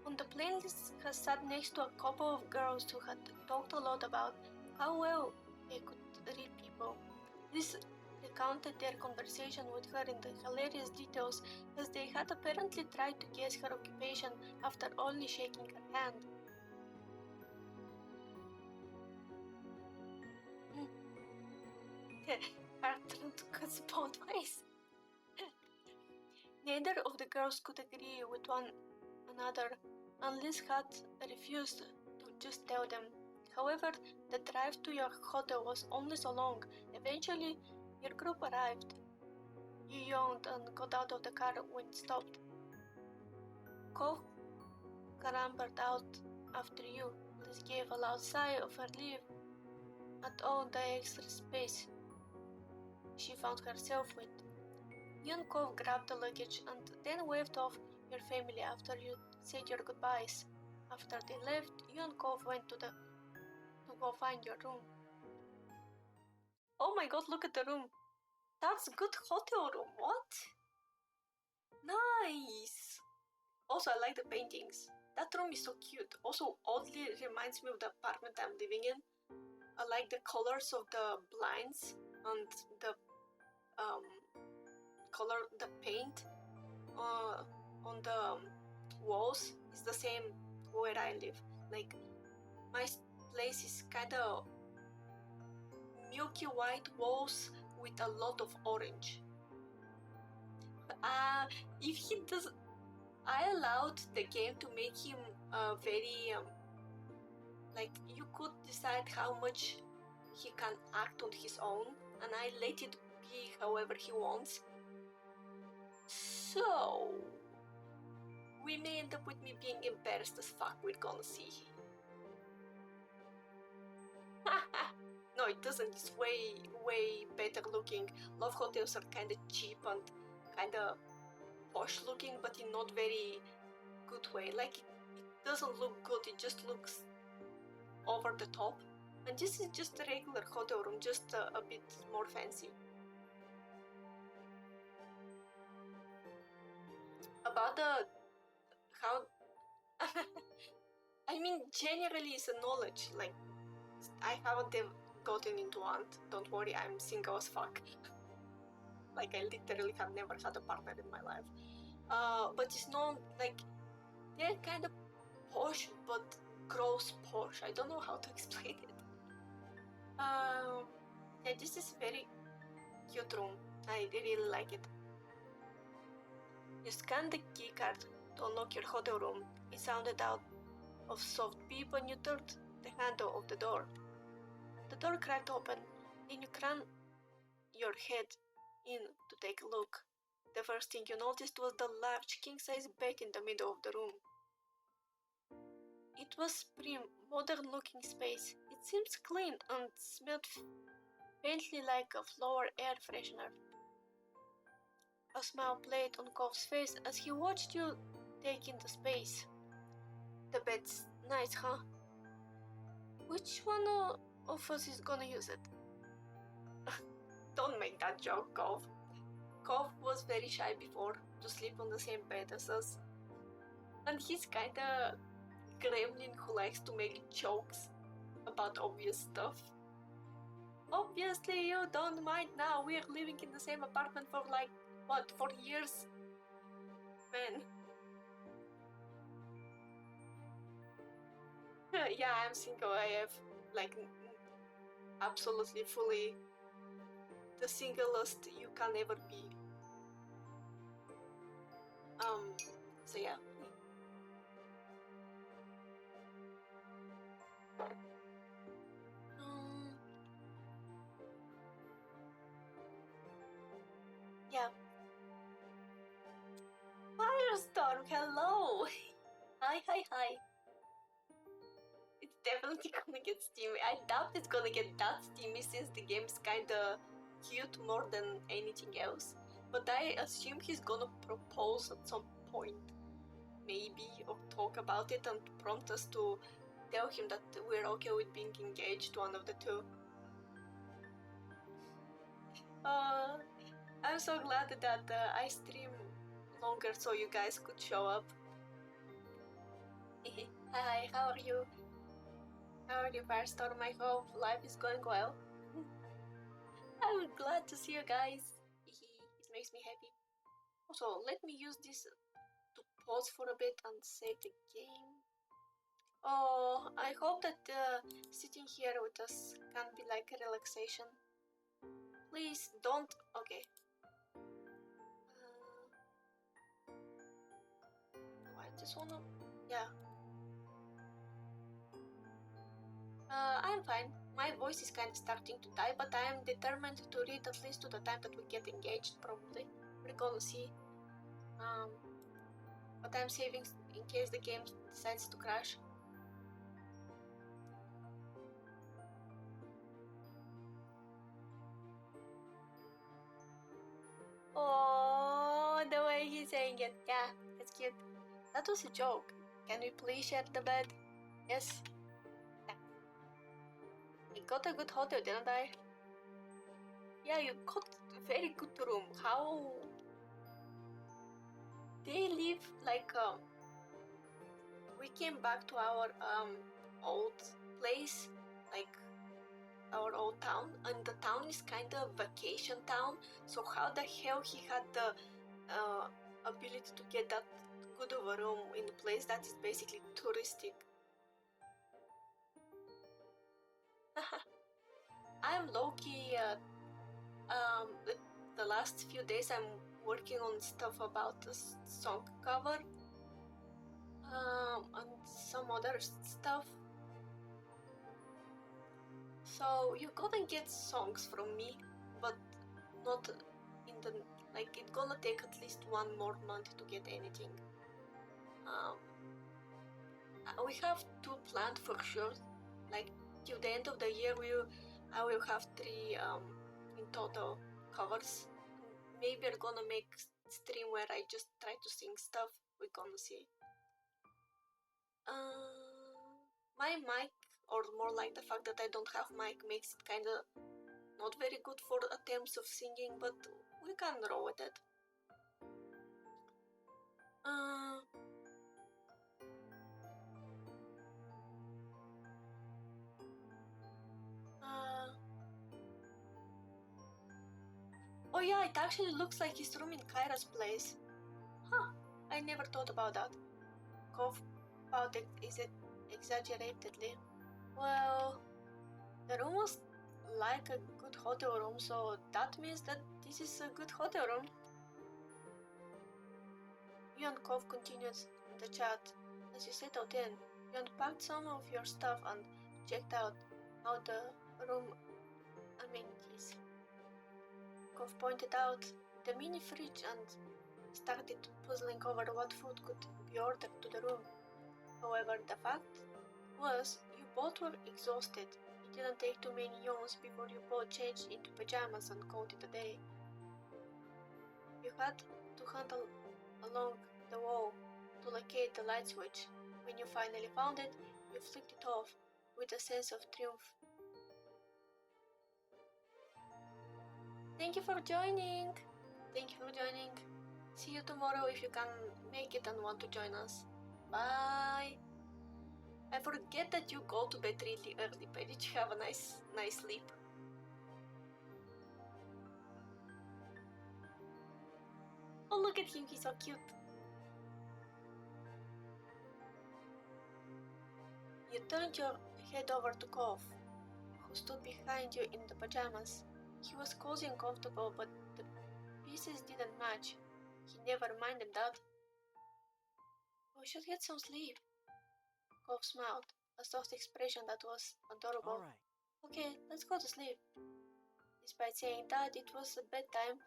On the plane, Liz has sat next to a couple of girls who had talked a lot about how well they could read people. Liz recounted their conversation with her in the hilarious details, as they had apparently tried to guess her occupation after only shaking her hand. Her turned to cuts both ways. Neither of the girls could agree with one another, and Liz had refused to just tell them. However, the drive to your hotel was only so long. Eventually, your group arrived. You yawned and got out of the car when it stopped. Cole clambered out after you. Liz gave a loud sigh of relief at all the extra space she found herself with. You and Cove grabbed the luggage and then waved off your family after you said your goodbyes. After they left, you and Cove went to go find your room. Oh my god, look at the room. That's good hotel room, what? Nice! Also, I like the paintings. That room is so cute. Also, oddly reminds me of the apartment I'm living in. I like the colors of the blinds and the the paint on the walls is the same where I live. Like, my place is kind of milky white walls with a lot of orange. If he does, I allowed the game to make him very like, you could decide how much he can act on his own, and I let it be however he wants. So we may end up with me being embarrassed as fuck. We're gonna see. No, it doesn't. It's way better looking. Love hotels are kind of cheap and kind of posh looking, but in not very good way. Like, it doesn't look good. It just looks over the top. And this is just a regular hotel room, just a bit more fancy. About how I mean, generally it's a knowledge. Like, I haven't gotten into one. Don't worry, I'm single as fuck. Like, I literally have never had a partner in my life. But it's not like, they're kind of posh, but gross posh. I don't know how to explain it. Yeah, this is very cute room. I really like it. You scanned the keycard to unlock your hotel room. It sounded out of soft beep when you turned the handle of the door. The door cracked open, then you crammed your head in to take a look. The first thing you noticed was the large king-size bed in the middle of the room. It was prim, modern-looking space. It seemed clean and smelled faintly like a flower air freshener. A smile played on Cove's face as he watched you take in the space. The bed's nice, huh? Which one of us is gonna use it? Don't make that joke, Cove. Cove was very shy before to sleep on the same bed as us. And he's kinda gremlin who likes to make jokes about obvious stuff. Obviously, you don't mind now. We're living in the same apartment for like, what, 4 years? Man. Yeah, I'm single. I have, like, absolutely fully the singlest you can ever be. So yeah. Yeah. Firestorm, hello! Hi. It's definitely gonna get steamy. I doubt it's gonna get that steamy since the game's kinda cute more than anything else. But I assume he's gonna propose at some point, maybe, or talk about it and prompt us to tell him that we're okay with being engaged, one of the two. I'm so glad that I stream longer so you guys could show up. Hi, how are you? How are you, Firestorm? I hope life is going well. I'm glad to see you guys. It makes me happy. Also, let me use this to pause for a bit and save the game. Oh, I hope that sitting here with us can be like a relaxation. Please don't. Okay. I just wanna. Yeah. I'm fine. My voice is kind of starting to die, but I am determined to read at least to the time that we get engaged, probably. We're gonna see. But I'm saving in case the game decides to crash. Oh, the way he's saying it. Yeah, it's cute. That was a joke. Can we please share the bed? Yes. I got a good hotel, didn't I? Yeah, you got a very good room. How? They live like we came back to our old place, like our old town, and the town is kind of vacation town. So how the hell he had the ability to get that good of a room in a place that is basically touristic? I'm low-key the last few days I'm working on stuff about the song cover and some other stuff. So you gonna get songs from me, but not in the like it's gonna take at least 1 more month to get anything. We have 2 planned for sure. Like till the end of the year, I will have 3 in total covers. Maybe we're gonna make stream where I just try to sing stuff. We're gonna see. My mic, or more like the fact that I don't have mic, makes it kind of not very good for attempts of singing, but we can roll with it. Oh yeah, it actually looks like his room in Kyra's place. Huh, I never thought about that. Cough about it, is it exaggeratedly? Well, the room was like a good hotel room, so that means that this is a good hotel room. You and Kov continued the chat. As you settled in, you unpacked some of your stuff and checked out how the room amenities. Kov pointed out the mini fridge and started puzzling over what food could be ordered to the room. However, the fact was you both were exhausted. It didn't take too many yawns before you both changed into pajamas and called it a day. You had to handle along the wall to locate the light switch. When you finally found it, you flicked it off with a sense of triumph. Thank you for joining! Thank you for joining. See you tomorrow if you can make it and want to join us. Bye! I forget that you go to bed really early, but did you have a nice sleep? Oh, look at him, he's so cute. You turned your head over to Kov, who who stood behind you in the pajamas. He was cozy and comfortable, but the pieces didn't match. He never minded that. We should get some sleep. Cove smiled, a soft expression that was adorable. All right. Okay, let's go to sleep. Despite saying that it was bedtime,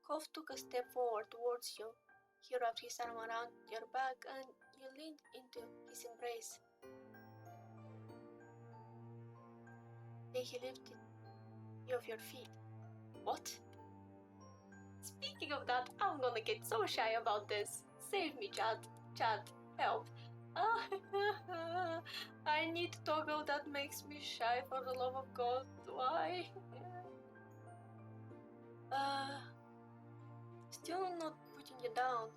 Cove took a step forward towards you. He wrapped his arm around your back and you leaned into his embrace. Then he lifted you off your feet. What? Speaking of that, I'm gonna get so shy about this. Save me, Chad. Chad, help. I need toggle that makes me shy, for the love of God. Why? Still not putting you down.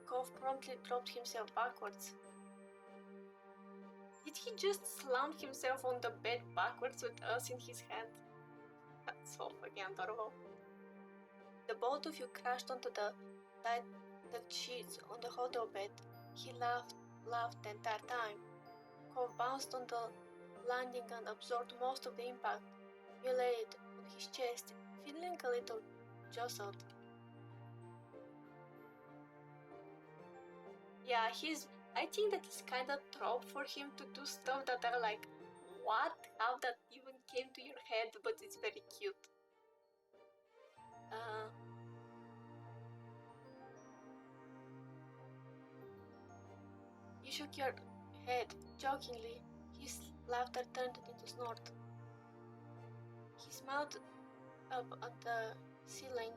Cove promptly dropped himself backwards. Did he just slam himself on the bed backwards with us in his hand? That's so fucking adorable. The both of you crashed onto the tight sheets on the hotel bed. He laughed the entire time. Cove bounced on the landing and absorbed most of the impact. You laid on his chest, feeling a little jostled. Yeah, I think that it's kind of trope for him to do stuff that are like, what? How that even came to your head? But it's very cute. You shook your head jokingly. His laughter turned into snort. He smiled up at the ceiling,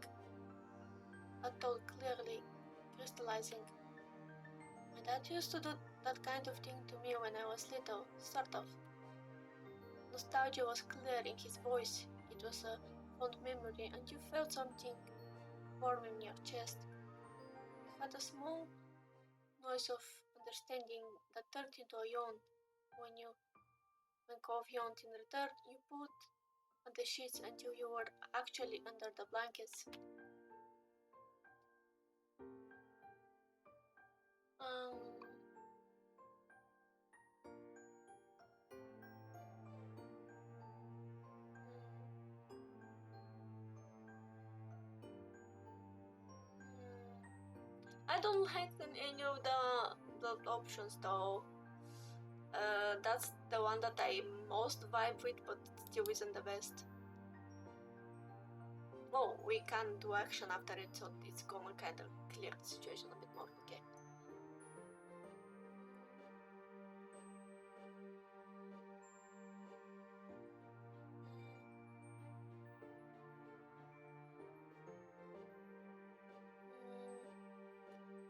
a thought clearly crystallizing. My dad used to do that kind of thing to me when I was little, sort of. Nostalgia was clear in his voice. It was a fond memory, and you felt something warm in your chest. You had a small noise of understanding that turned into a yawn. When Cove yawned in return, you put on the sheets until you were actually under the blankets. I don't like any of the options though. That's the one that I most vibe with, but it still isn't the best. Oh, we can do action after it, so it's gonna kind of clear the situation a bit more. Okay.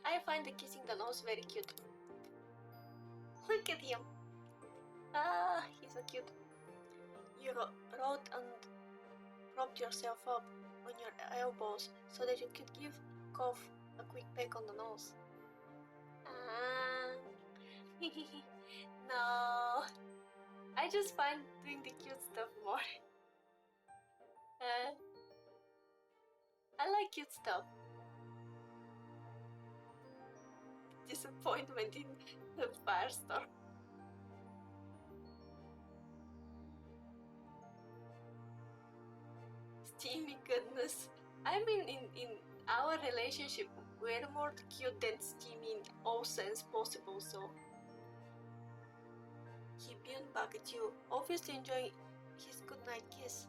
I find the kissing the nose very cute. Look at him. Ah, he's so cute. You wrote and propped yourself up on your elbows so that you could give Cove a quick peck on the nose. No. I just find doing the cute stuff more. I like cute stuff. Disappointment in the firestorm. Steamy goodness. I mean, in our relationship, we're more cute than steamy in all sense possible, so. He beamed back at you, obviously enjoying his goodnight kiss.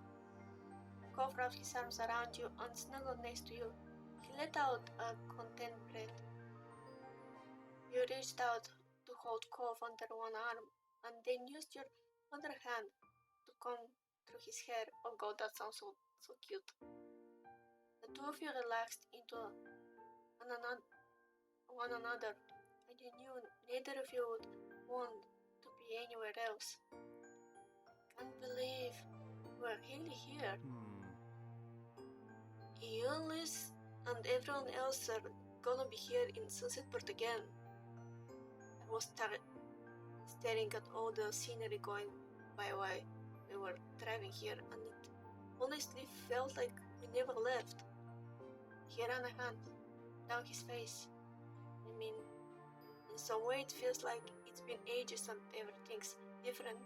Cove wrapped his arms around you and snuggled next to you. He let out a content breath. You reached out to hold Cove under one arm and then used your other hand to comb through his hair. Oh god, that sounds so cute. The two of you relaxed into one another, and you knew neither of you would want to be anywhere else. Can't believe we're really here. Eunice and everyone else are gonna be here in Sunsetport again. I was staring at all the scenery going by while we were driving here, and it honestly felt like we never left. He ran a hand down his face. I mean, in some way it feels like it's been ages and everything's different.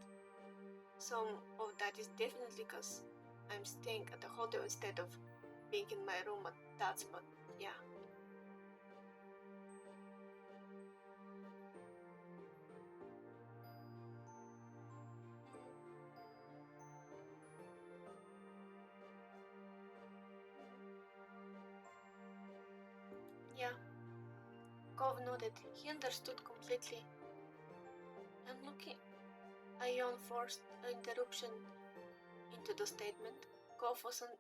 Some of that is definitely because I'm staying at a hotel instead of being in my room at that spot. Yeah. Yeah. Kov nodded. He understood completely. And looking, Ion forced an interruption into the statement. Kov wasn't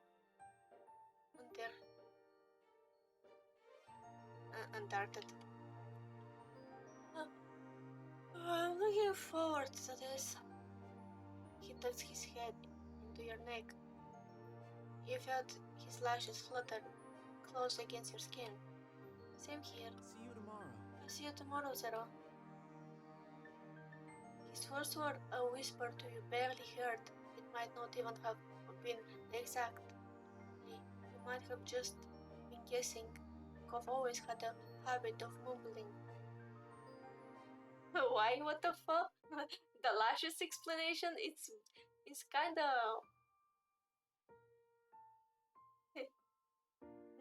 there. Undarted. I'm looking forward to this. He tucked his head into your neck. You felt his lashes flutter close against your skin. Same here. See you tomorrow. I'll see you tomorrow, Zero. His words were a whisper to you barely heard. It might not even have been the exact. You might have just been guessing. Kov always had a habit of mumbling. Why? What the fuck? The lashes explanation? It's kinda.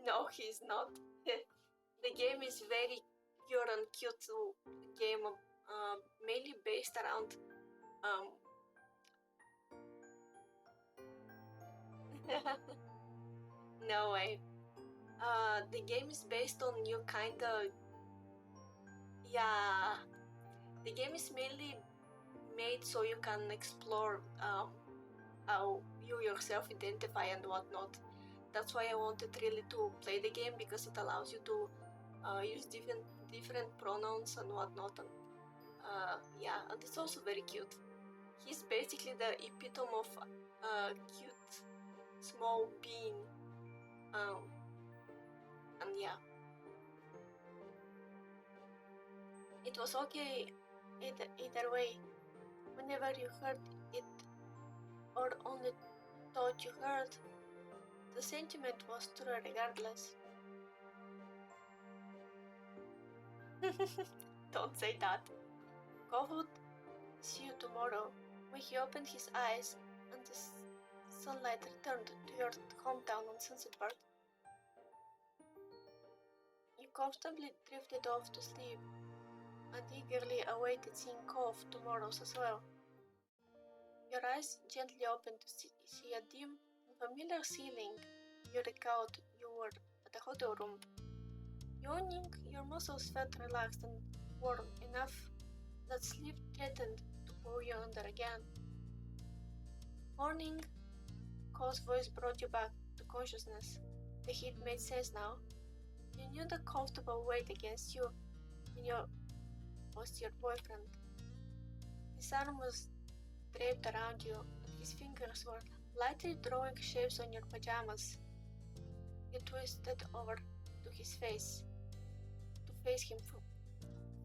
No, he's not. The game is very pure and cute game, mainly based around no way. The game is based on you kinda. Yeah. The game is mainly made so you can explore how you yourself identify and whatnot. That's why I wanted really to play the game, because it allows you to use different pronouns and whatnot. And yeah, and it's also very cute. He's basically the epitome of cute small being. And yeah, it was okay either way. Whenever you heard it or only thought you heard, the sentiment was true regardless. Don't say that. Kov would see you tomorrow. When he opened his eyes and the sunlight returned to your hometown on Sunset Park, you comfortably drifted off to sleep and eagerly awaited seeing Kov tomorrows as well. Your eyes gently opened to see a dim, unfamiliar ceiling. You recalled you were at a hotel room. Yawning, your muscles felt relaxed and warm enough that sleep threatened to pull you under again. Morning, Kov's voice brought you back to consciousness. The heat made sense now. You knew the comfortable weight against you was your boyfriend. His arm was draped around you, and his fingers were lightly drawing shapes on your pajamas. You twisted over to his face, to face him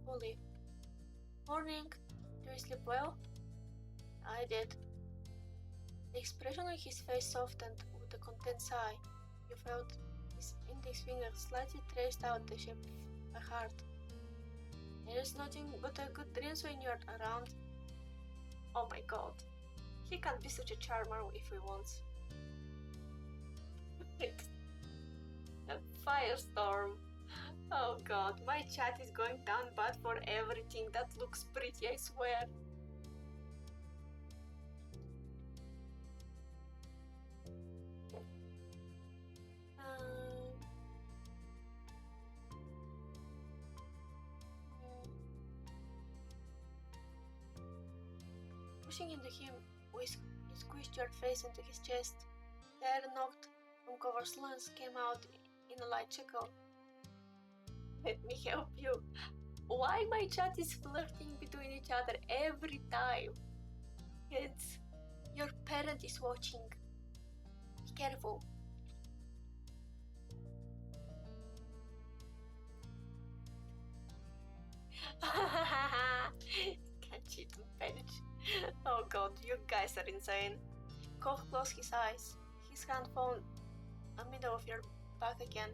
fully. Morning, do you sleep well? I did. The expression on his face softened with a content sigh. You felt his index finger slightly traced out the shape of a heart. There is nothing but a good dreams when you're around. Oh my god. He can be such a charmer if he wants. A firestorm. Oh god, my chat is going down bad for everything. That looks pretty, I swear. Pushing into him, you squished your face into his chest. The air knocked from Kovar's lungs came out in a light chuckle. Let me help you. Why my chat is flirting between each other every time? It's your parent is watching. Be careful. Can't cheat on page. Oh god, you guys are insane. Kov closed his eyes. His hand found the middle of your back again,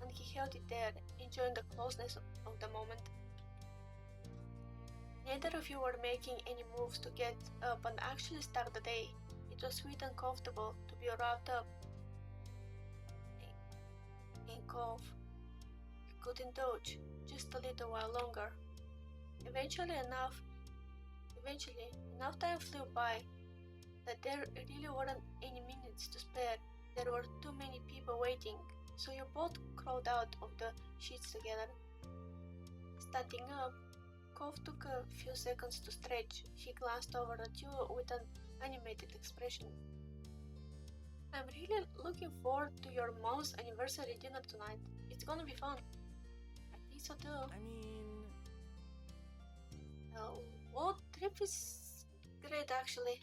and he held it there, enjoying the closeness of the moment. Neither of you were making any moves to get up and actually start the day. It was sweet and comfortable to be wrapped up in cough. You couldn't dodge just a little while longer. Eventually, enough time flew by that there really weren't any minutes to spare. There were too many people waiting, so you both crawled out of the sheets together. Standing up, Cove took a few seconds to stretch. He glanced over at you with an animated expression. I'm really looking forward to your mom's anniversary dinner tonight. It's gonna be fun. I think so too. I mean, Well, trip is great actually.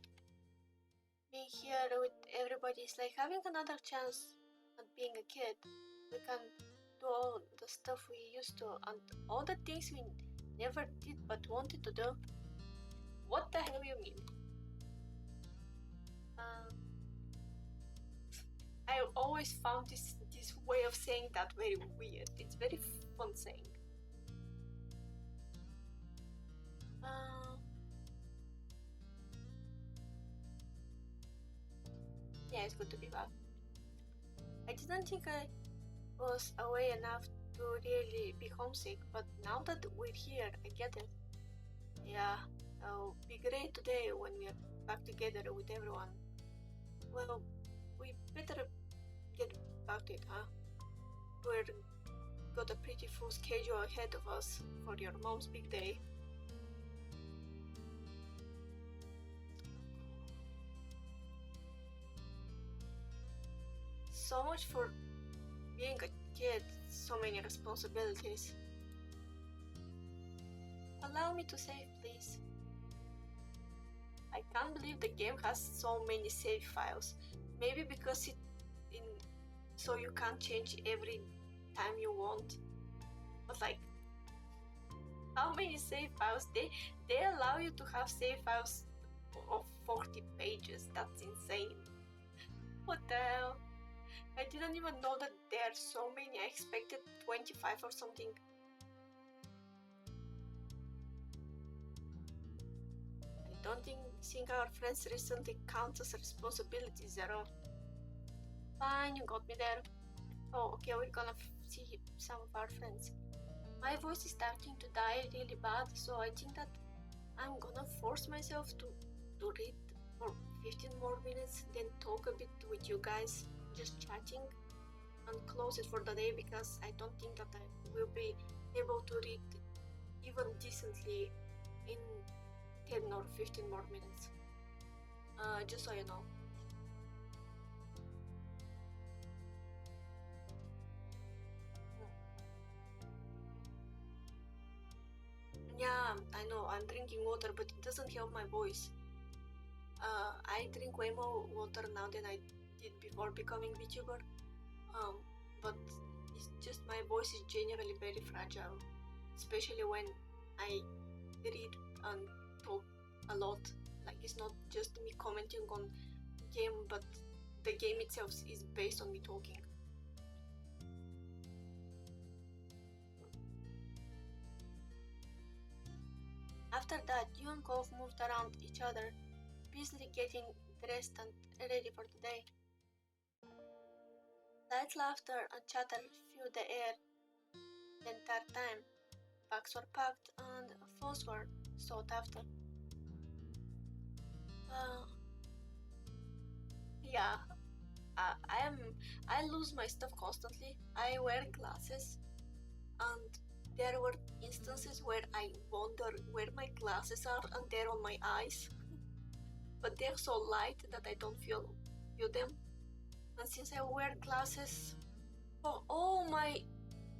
Being here with everybody is like having another chance at being a kid. We can do all the stuff we used to and all the things we never did but wanted to do. What the hell you mean? I always found this way of saying that very weird. It's very fun saying. Yeah, it's good to be back. I didn't think I was away enough to really be homesick, but now that we're here, I get it. Yeah, it'll be great today when we're back together with everyone. Well, we better get back to it, huh? We've got a pretty full schedule ahead of us for your mom's big day. So much for being a kid, so many responsibilities. Allow me to save, please. I can't believe the game has so many save files. Maybe because so you can't change every time you want. But like, how many save files? They allow you to have save files of 40 pages. That's insane. What the hell? I didn't even know that there are so many. I expected 25 or something. I don't think seeing our friends recently counts as a responsibility, Zero. Fine, you got me there. Oh, okay, we're gonna see some of our friends. My voice is starting to die really bad, so I think that I'm gonna force myself to read for 15 more minutes, then talk a bit with you guys, just chatting, and close it for the day because I don't think that I will be able to read even decently in 10 or 15 more minutes. Just so you know. Yeah, I know, I'm drinking water, but it doesn't help my voice. I drink way more water now than I did before becoming Vtuber. But it's just my voice is generally very fragile, especially when I read and talk a lot. Like, it's not just me commenting on game, but the game itself is based on me talking. After that, you and Cove moved around each other, busily getting dressed and ready for the day. Light laughter and chatter filled the air the entire time. Bags were packed and phones were sought after. Yeah, I lose my stuff constantly. I wear glasses, and there were instances where I wonder where my glasses are, and they're on my eyes. But they're so light that I don't feel them. And since I wear glasses for all my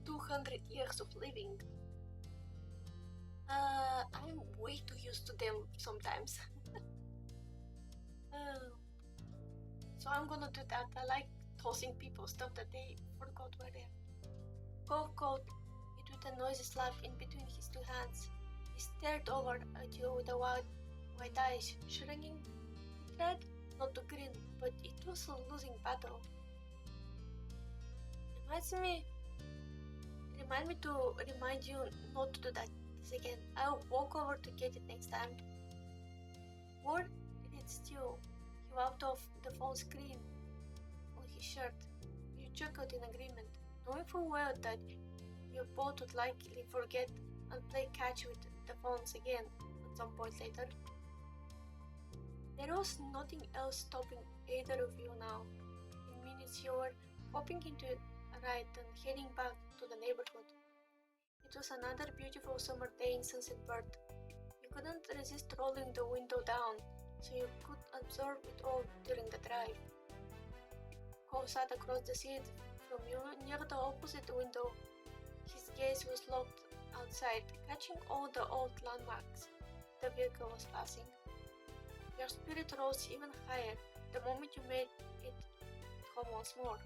200 years of living, I'm way too used to them sometimes. So I'm gonna do that. I like tossing people stuff that they forgot were there. Cove caught it with a noisy slap in between his two hands. He stared over at you with a wide eyes, shrinking. He tried not to grin, but it was a losing battle. Remind me to remind you not to do that this again. I'll walk over to get it next time. Where did it steal? He wiped off the phone screen on his shirt. You chuckled in agreement, knowing full well that you both would likely forget and play catch with the phones again at some point later. There was nothing else stopping either of you now. In minutes you were hopping into a ride and heading back to the neighborhood. It was another beautiful summer day in Sunset Bird. You couldn't resist rolling the window down, so you could absorb it all during the drive. Cole sat across the seat from you near the opposite window. His gaze was locked outside, catching all the old landmarks the vehicle was passing. Your spirit rose even higher the moment you made it home once more.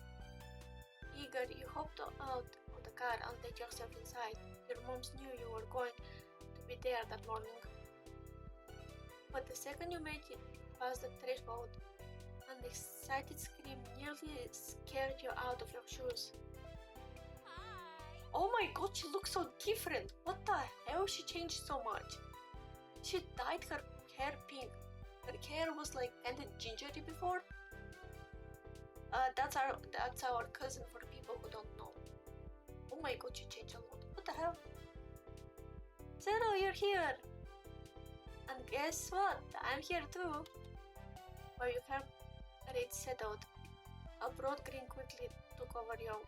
Eager, you hopped out of the car and let yourself inside. Your moms knew you were going to be there that morning. But the second you made it past the threshold, an excited scream nearly scared you out of your shoes. Hi. Oh my god, she looks so different! What the hell, she changed so much? She dyed her hair pink. Her hair was like kinda gingery before. That's our cousin for people who don't know. Oh my god, she changed a lot. What the hell? Zero, you're here! And guess what? I'm here too. While your hair rate settled, a broad grin quickly took over your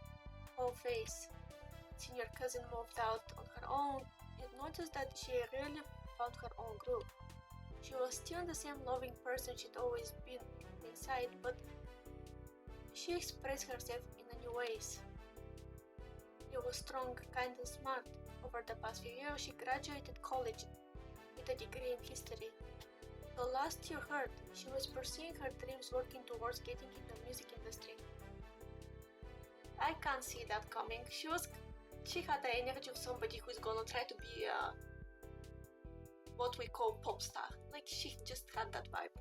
whole face. Seeing your cousin moved out on her own, you'd noticed that she really found her own groove. She was still the same loving person she'd always been inside, but she expressed herself in new ways. She was strong, kind, and smart. Over the past few years, she graduated college with a degree in history. The last you heard, she was pursuing her dreams, working towards getting into the music industry. I can't see that coming. She had the energy of somebody who's gonna try to be what we call pop star. Like, she just had that vibe.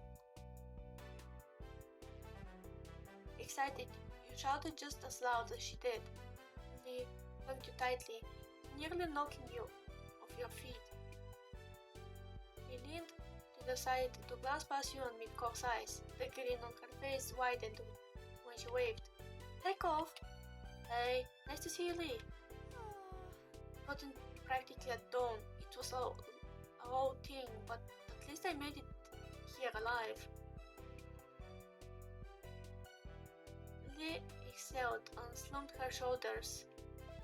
Excited, you shouted just as loud as she did. They hugged you tightly, nearly knocking you off your feet. He leaned to the side to glance past you and meet Cole's eyes. The grin on her face widened when she waved. Hey, Cole! Hey, nice to see you, Lee. Gotten practically at dawn. It was a whole thing, but at least I made it here alive. Lee exhaled and slumped her shoulders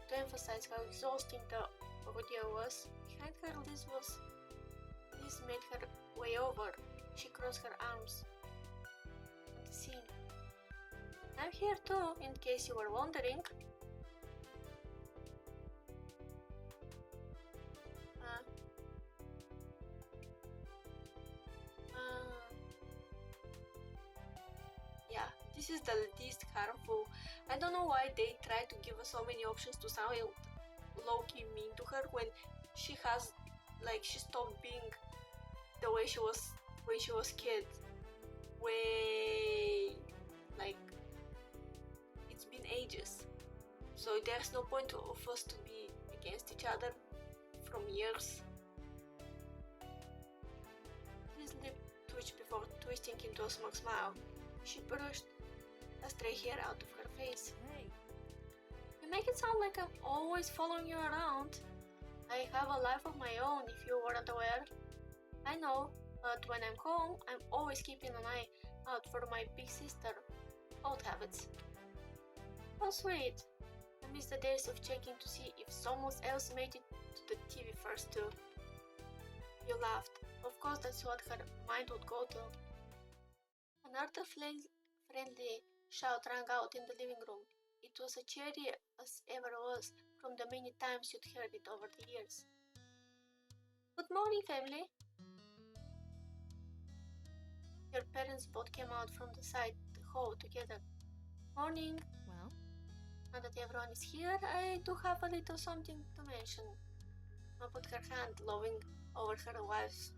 to emphasize how exhausting the ordeal was. Behind her, Liz made her way over. She crossed her arms at the scene. I'm here too, in case you were wondering. Yeah, this is the least harmful. I don't know why they try to give us so many options to sound low-key mean to her when she stopped being the way she was when she was kid. Way, like, it's been ages. So there's no point of us to be against each other from years. His lip twitched before twisting into a smug smile. She brushed a stray hair out of her face. Hey. You make it sound like I'm always following you around. I have a life of my own, if you weren't aware. I know, but when I'm home, I'm always keeping an eye out for my big sister. Old habits. How sweet. I miss the days of checking to see if someone else made it to the TV first too. You laughed. Of course, that's what her mind would go to. Another friendly shout rang out in the living room. It was as cheery as ever was from the many times you'd heard it over the years. Good morning, family. Your parents both came out from the hall together. Morning. Well, Now that everyone is here, I do have a little something to mention. Mom put her hand loving over her wife's.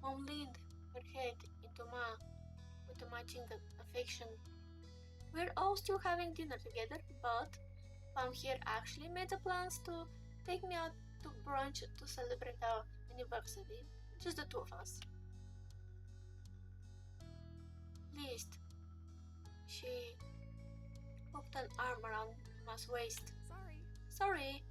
Mom leaned her head into Ma with a matching affection. We're all still having dinner together, but Mom here actually made the plans to take me out to brunch to celebrate our anniversary. Just the two of us. Please. She hooked an arm around Emma's waist. Sorry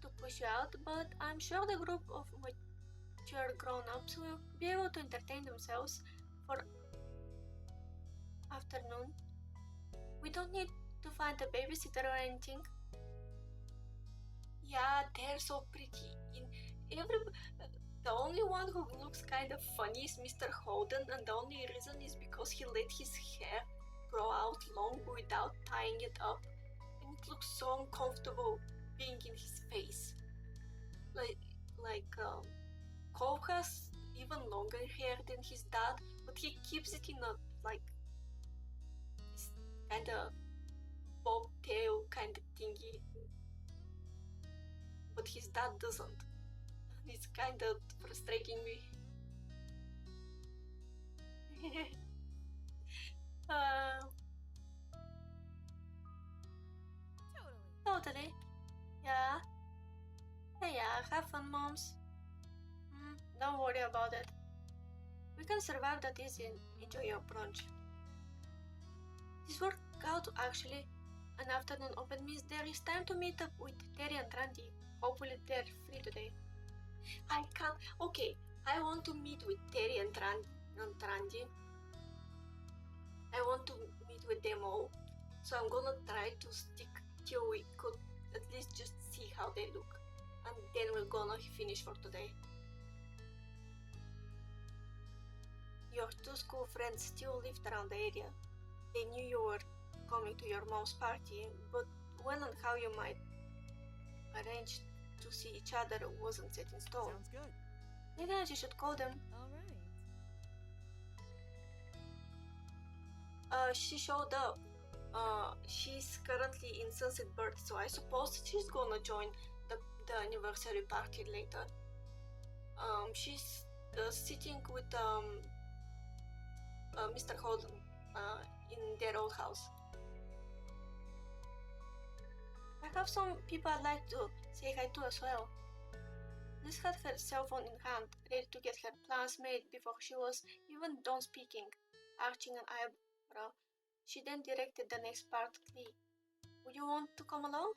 to push you out, but I'm sure the group of mature grown-ups will be able to entertain themselves for afternoon. We don't need to find a babysitter or anything. Yeah, they're so pretty. The only one who looks kind of funny is Mr. Holden, and the only reason is because he let his hair grow out long without tying it up, and it looks so uncomfortable being in his face. Cole has even longer hair than his dad, but he keeps it in a this kind of bobtail kind of thingy. But his dad doesn't. It's kind of frustrating me. Totally. Yeah. Yeah, have fun, moms. Don't worry about it. We can survive that easy and enjoy your brunch. This worked out actually. An afternoon open means there is time to meet up with Terry and Randy. Hopefully they're free today. I can't. Okay, I want to meet with Terry and Randy. I want to meet with them all. So I'm gonna try to stick till we could at least just see how they look. And then we're gonna finish for today. Your two school friends still lived around the area. They knew you were coming to your mom's party, but when and how you might arrange to see each other wasn't set in stone. Sounds good. Maybe you should call them. Alright. She showed up. She's currently in Sunset Bird, so I suppose she's gonna join the anniversary party later. She's sitting with Mr. Holden in their old house. I have some people I'd like to say hi to as well. Liz had her cell phone in hand, ready to get her plans made before she was even done speaking. Arching an eyebrow, she then directed the next part to Lee. Would you want to come along?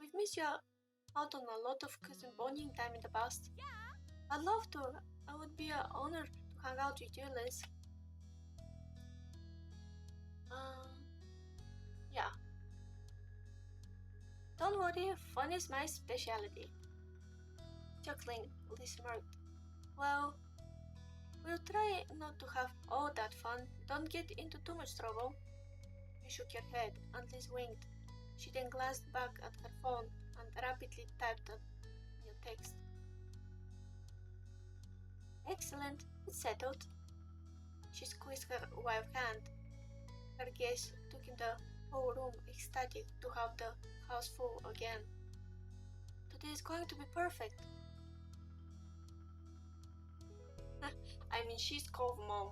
We've missed you out on a lot of cousin bonding time in the past. Yeah. I'd love to. I would be an honor to hang out with you, Liz. Yeah. Don't worry, fun is my specialty. Chuckling, Liz smirked. Well, we'll try not to have all that fun. Don't get into too much trouble. You shook your head, and Liz winked. She then glanced back at her phone and rapidly typed a new text. Excellent, it's settled. She squeezed her wife's hand. Her gaze took in the whole room, ecstatic to have the house full again. Today is going to be perfect. I mean, she's Cove Mom.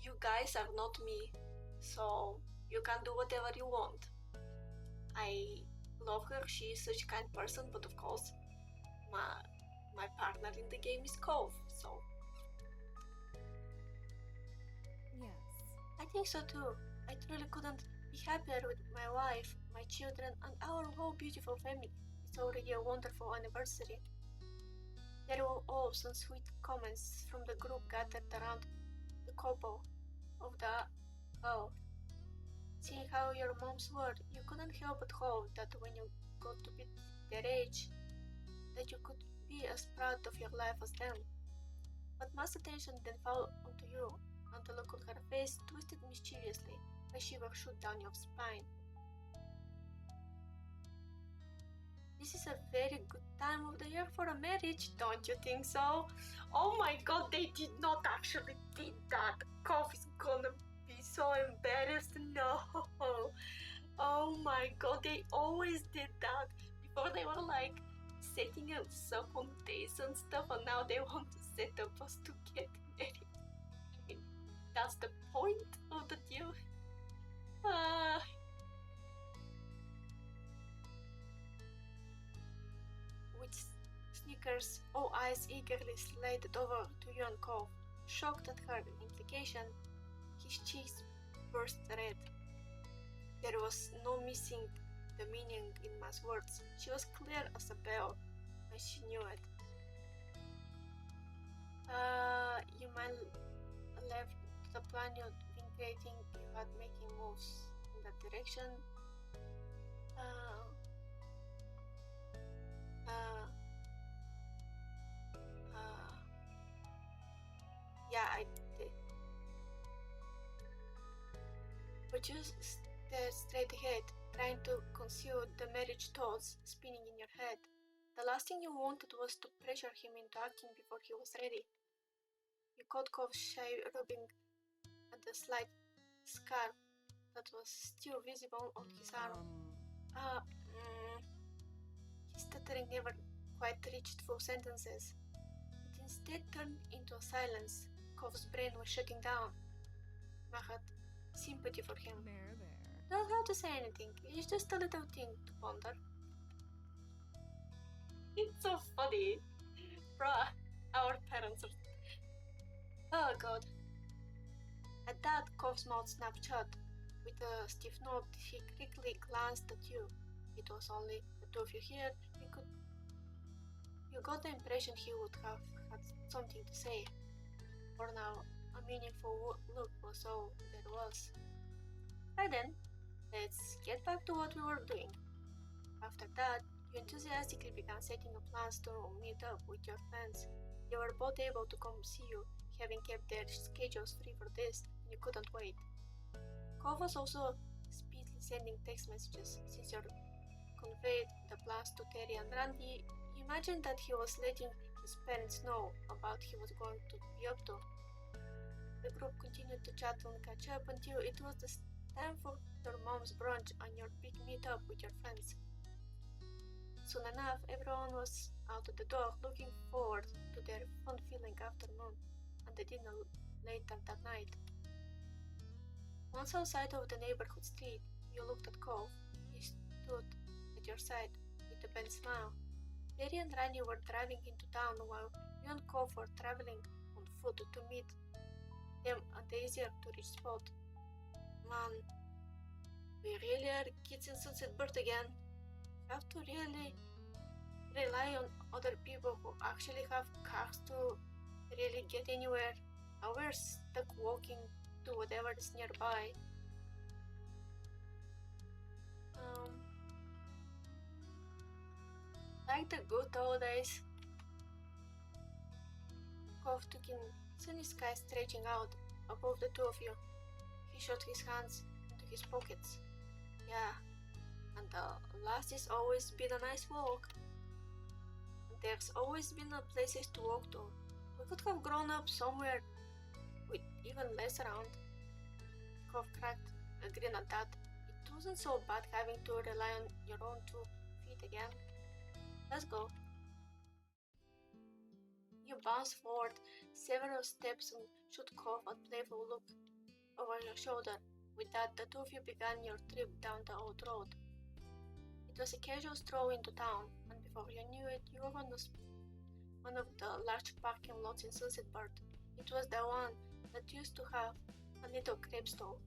You guys are not me, so you can do whatever you want. I love her, she is such a kind person, but of course, my partner in the game is Cove, so. Yes. I think so too. I truly couldn't be happier with my wife, my children, and our whole beautiful family. It's already a wonderful anniversary. There were all some sweet comments from the group gathered around the couple of the hour. Seeing how your moms were, you couldn't help but hope that when you got to be their age, that you could be as proud of your life as them. But most attention then fell onto you, and the look on her face twisted mischievously, a shiver shoot down your spine. This is a very good time of the year for a marriage, don't you think so? Oh my god, they did not actually did that. Kof is gonna be so embarrassed. No. Oh my god, they always did that. Before they were like setting us up on dates and stuff, and now they want to set up us to get married. I mean, that's the point of the deal. Terry's eyes eagerly slided over to Yuan Kov. Shocked at her implication, his cheeks burst red. There was no missing the meaning in Ma's words. She was clear as a bell, and she knew it. You might left the plan you'd been creating. You had making moves in that direction. Yeah, I did. But you stared straight ahead, trying to conceal the marriage thoughts spinning in your head. The last thing you wanted was to pressure him into acting before he was ready. You caught Kov's shy rubbing at the slight scar that was still visible on his arm. His stuttering never quite reached full sentences. It instead turned into a silence. Kov's brain was shutting down. Ma had sympathy for him. Don't have to say anything. It's just a little thing to ponder. It's so funny. Bruh, our parents are... Oh god. At that, Kov's mouth snapped shut. With a stiff nod, he quickly glanced at you. It was only the two of you here. You got the impression he would have had something to say. For now, a meaningful look was all there was. Right then, let's get back to what we were doing. After that, you enthusiastically began setting up plans to meet up with your friends. They were both able to come see you, having kept their schedules free for this, and you couldn't wait. Kov was also speedily sending text messages. Since you conveyed the plans to Terry and Randy, you imagined that he was letting his parents know about what he was going to be up to. The group continued to chat and catch up until it was the time for your mom's brunch and your big meetup with your friends. Soon enough, everyone was out of the door looking forward to their fun-filling afternoon and the dinner later that night. Once outside of the neighborhood street, you looked at Kov. He stood at your side with a bent smile. Terry and Randy were driving into town while you and Kov were traveling on foot to meet them at the easier to reach spot. Man, we really are kids in Sunset Bird again. Have to really rely on other people who actually have cars to really get anywhere. Now we're stuck walking to whatever is nearby. Like the good old days. Kov took in sunny sky stretching out above the two of you. He shot his hands into his pockets. Yeah, and the last has always been a nice walk. There's always been places to walk to. We could have grown up somewhere with even less around. Kov cracked a grin at that. It wasn't so bad having to rely on your own 2 feet again. Let's go. You bounced forward several steps and shot Kov a playful look over your shoulder. With that, the two of you began your trip down the old road. It was a casual stroll into town, and before you knew it, you were on one of the large parking lots in Sunset Bird. It was the one that used to have a little crepe stall.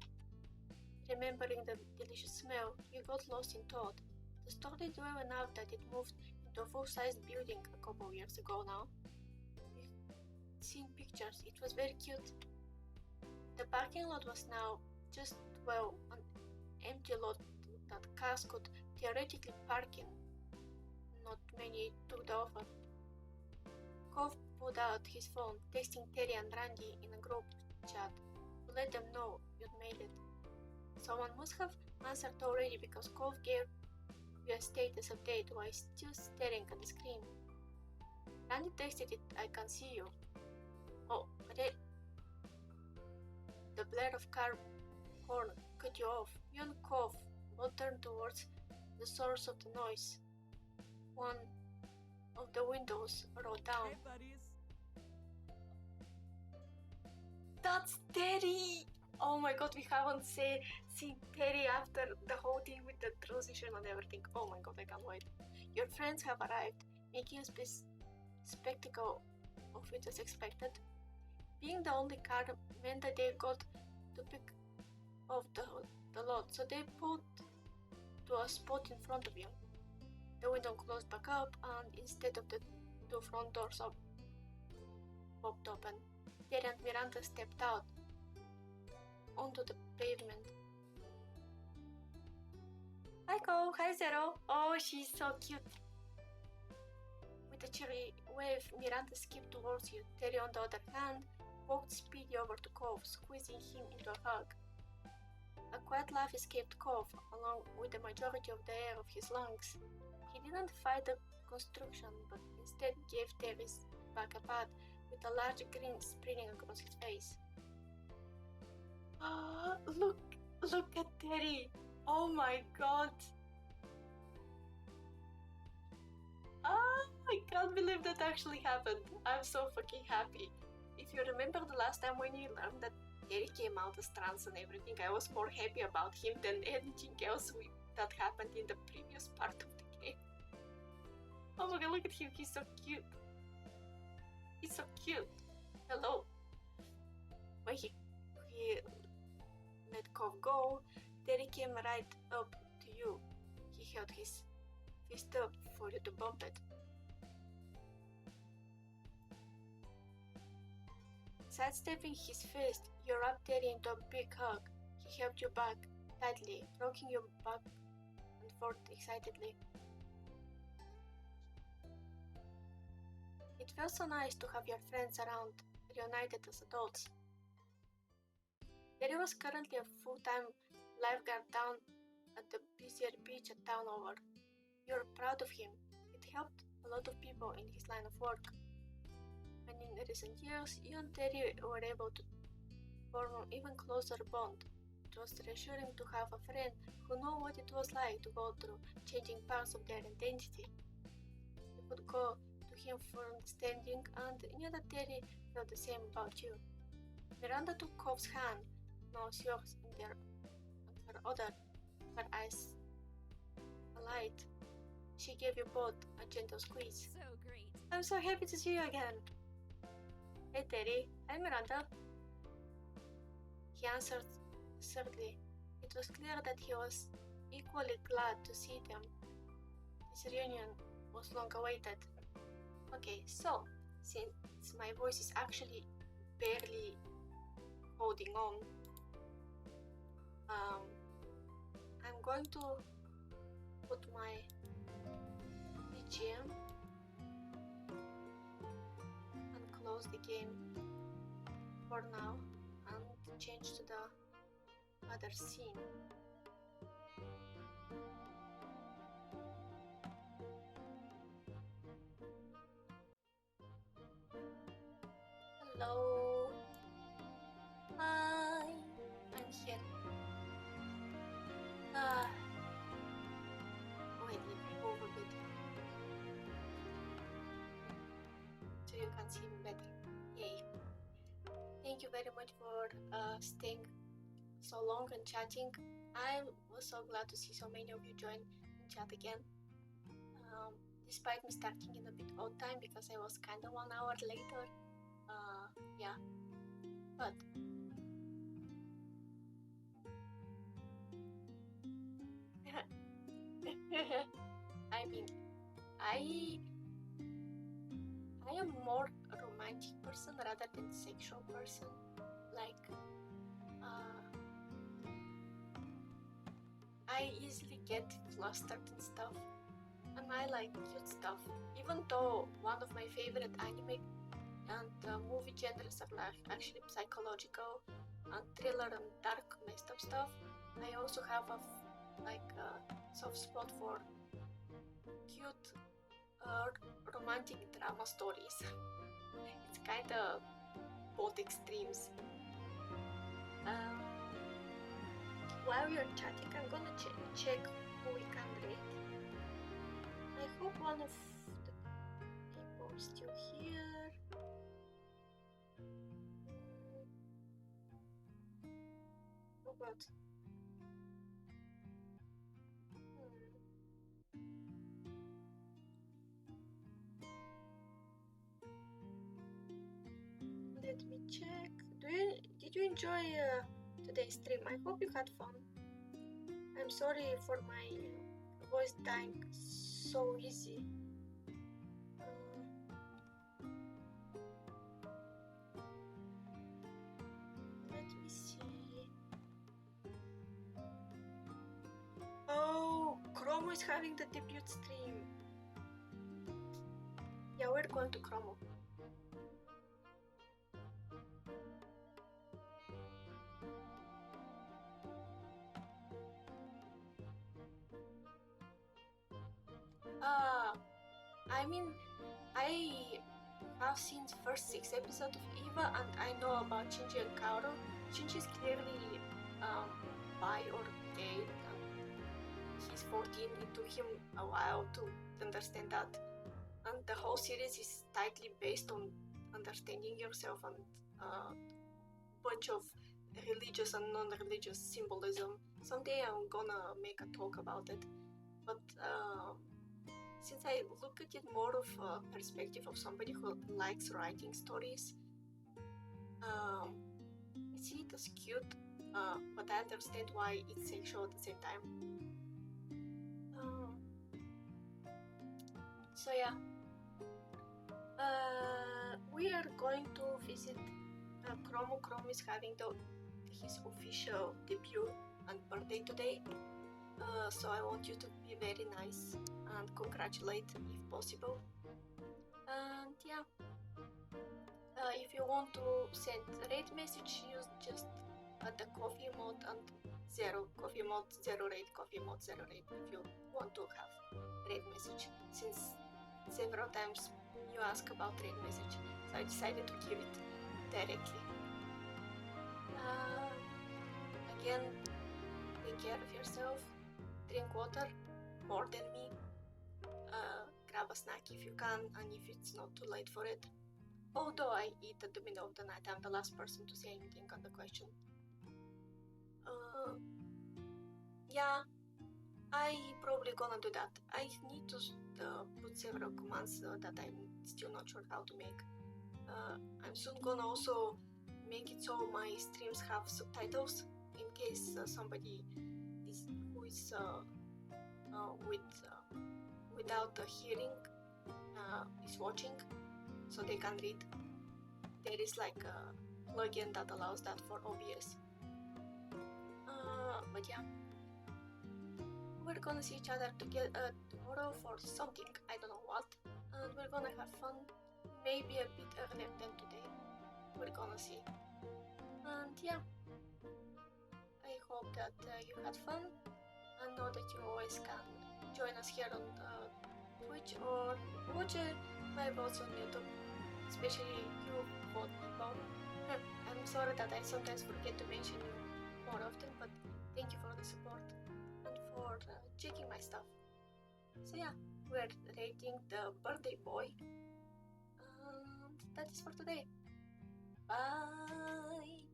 Remembering the delicious smell, you got lost in thought. The store did well enough that it moved into a full-sized building a couple years ago now. You've seen pictures, it was very cute. The parking lot was now just, well, an empty lot that cars could theoretically park in. Not many took the offer. Kov pulled out his phone, texting Terry and Randy in a group chat to let them know you'd made it. Someone must have answered already because Kov gave you a status update while still staring at the screen. Randy texted it, I can see you. Oh, the blare of car horn cut you off. You and Kov both turned towards the source of the noise. One of the windows rolled down. Hey, buddies. That's Terry! Oh my god, we haven't seen Terry after the whole thing with the transition and everything. Oh my god, I can't wait. Your friends have arrived, making a spectacle of it as expected. Being the only car meant that they got to pick off the lot, so they pulled to a spot in front of you. The window closed back up, and instead of the two front doors popped open, Terry and Miranda stepped out onto the pavement. Hi Cole, hi Zero. Oh, she's so cute. With a cheery wave, Miranda skipped towards you. Terry, on the other hand, walked speedily over to Cove, squeezing him into a hug. A quiet laugh escaped Cove, along with the majority of the air of his lungs. He didn't fight the construction, but instead gave Terry's back a pat with a large grin spreading across his face. Ah, look at Terry! Oh my god! I can't believe that actually happened. I'm so fucking happy. If you remember the last time when you learned that Terry came out as trans and everything, I was more happy about him than anything else that happened in the previous part of the game. Oh my god, look at him, he's so cute. He's so cute. Hello. When he let Cove go, Terry came right up to you. He held his fist up for you to bump it. Sidestepping his fist, you wrapped Terry into a big hug. He held you back tightly, rocking you back and forth excitedly. It felt so nice to have your friends around, reunited as adults. Terry was currently a full-time lifeguard down at the busier beach at town over. You were proud of him. It helped a lot of people in his line of work. And in recent years, you and Terry were able to form an even closer bond. It was reassuring to have a friend who knew what it was like to go through changing parts of their identity. You could go to him for understanding and knew that Terry felt the same about you. Miranda took Cove's hand, now yours in her eyes alight. She gave you both a gentle squeeze. So great. I'm so happy to see you again. Hey Terry, hi Miranda. He answered sadly. It was clear that he was equally glad to see them. This reunion was long awaited. Okay, so, since my voice is actually barely holding on, I'm going to put my BGM and close the game for now and change to the other scene. Hello. Hi. I'm here. Wait, let me move a bit so you can see me better. Yay. Thank you very much for staying so long and chatting. I was so glad to see so many of you join and chat again. Despite me starting in a bit odd time because I was kinda 1 hour later. Yeah. But I mean, I am more a romantic person rather than sexual person. Like, I easily get flustered and stuff, and I like cute stuff. Even though one of my favorite anime and movie genres are like actually psychological and thriller and dark messed up stuff, I also have a soft spot for cute romantic drama stories. It's kind of both extremes. While we are chatting, I'm gonna check who we can read. I hope one of the people is still here. Oh god. check. Did you enjoy today's stream? I hope you had fun. I'm sorry for my voice dying so easy. Let me see. Oh, Chromo is having the debut stream. Yeah, we're going to Chromo. I mean, I have seen the first 6 episodes of Eva, and I know about Shinji and Kaoru. Shinji is clearly bi or gay, and he's 14. It took him a while to understand that. And the whole series is tightly based on understanding yourself and a bunch of religious and non-religious symbolism. Someday I'm gonna make a talk about it, but since I look at it more of a perspective of somebody who likes writing stories, I see it as cute, but I understand why it's sexual at the same time. So yeah, we are going to visit Chromo. Chromo is having his official debut and birthday today, so I want you to be very nice and congratulate if possible. And yeah, if you want to send raid message, use just the coffee mod and zero coffee mod, zero raid, coffee mod, zero raid if you want to have raid message, since several times you ask about raid message, so I decided to give it directly. Again, take care of yourself, drink water more than me, grab a snack if you can, and if it's not too late for it. Although I eat at the middle of the night, I'm the last person to say anything on the question. Yeah, I probably gonna do that. I need to put several commands that I'm still not sure how to make. I'm soon gonna also make it so my streams have subtitles in case somebody who is without hearing is watching, so they can read. There is like a plugin that allows that for OBS. But yeah, we're gonna see each other tomorrow for something, I don't know what, and we're gonna have fun, maybe a bit earlier than today. We're gonna see. And yeah, I hope that you had fun, and know that you always can join us here on Twitch or watch my VODs on YouTube, especially you, Vod people. I'm sorry that I sometimes forget to mention you more often, but thank you for the support and for checking my stuff. So yeah, we're rating the birthday boy, and that is for today. Bye!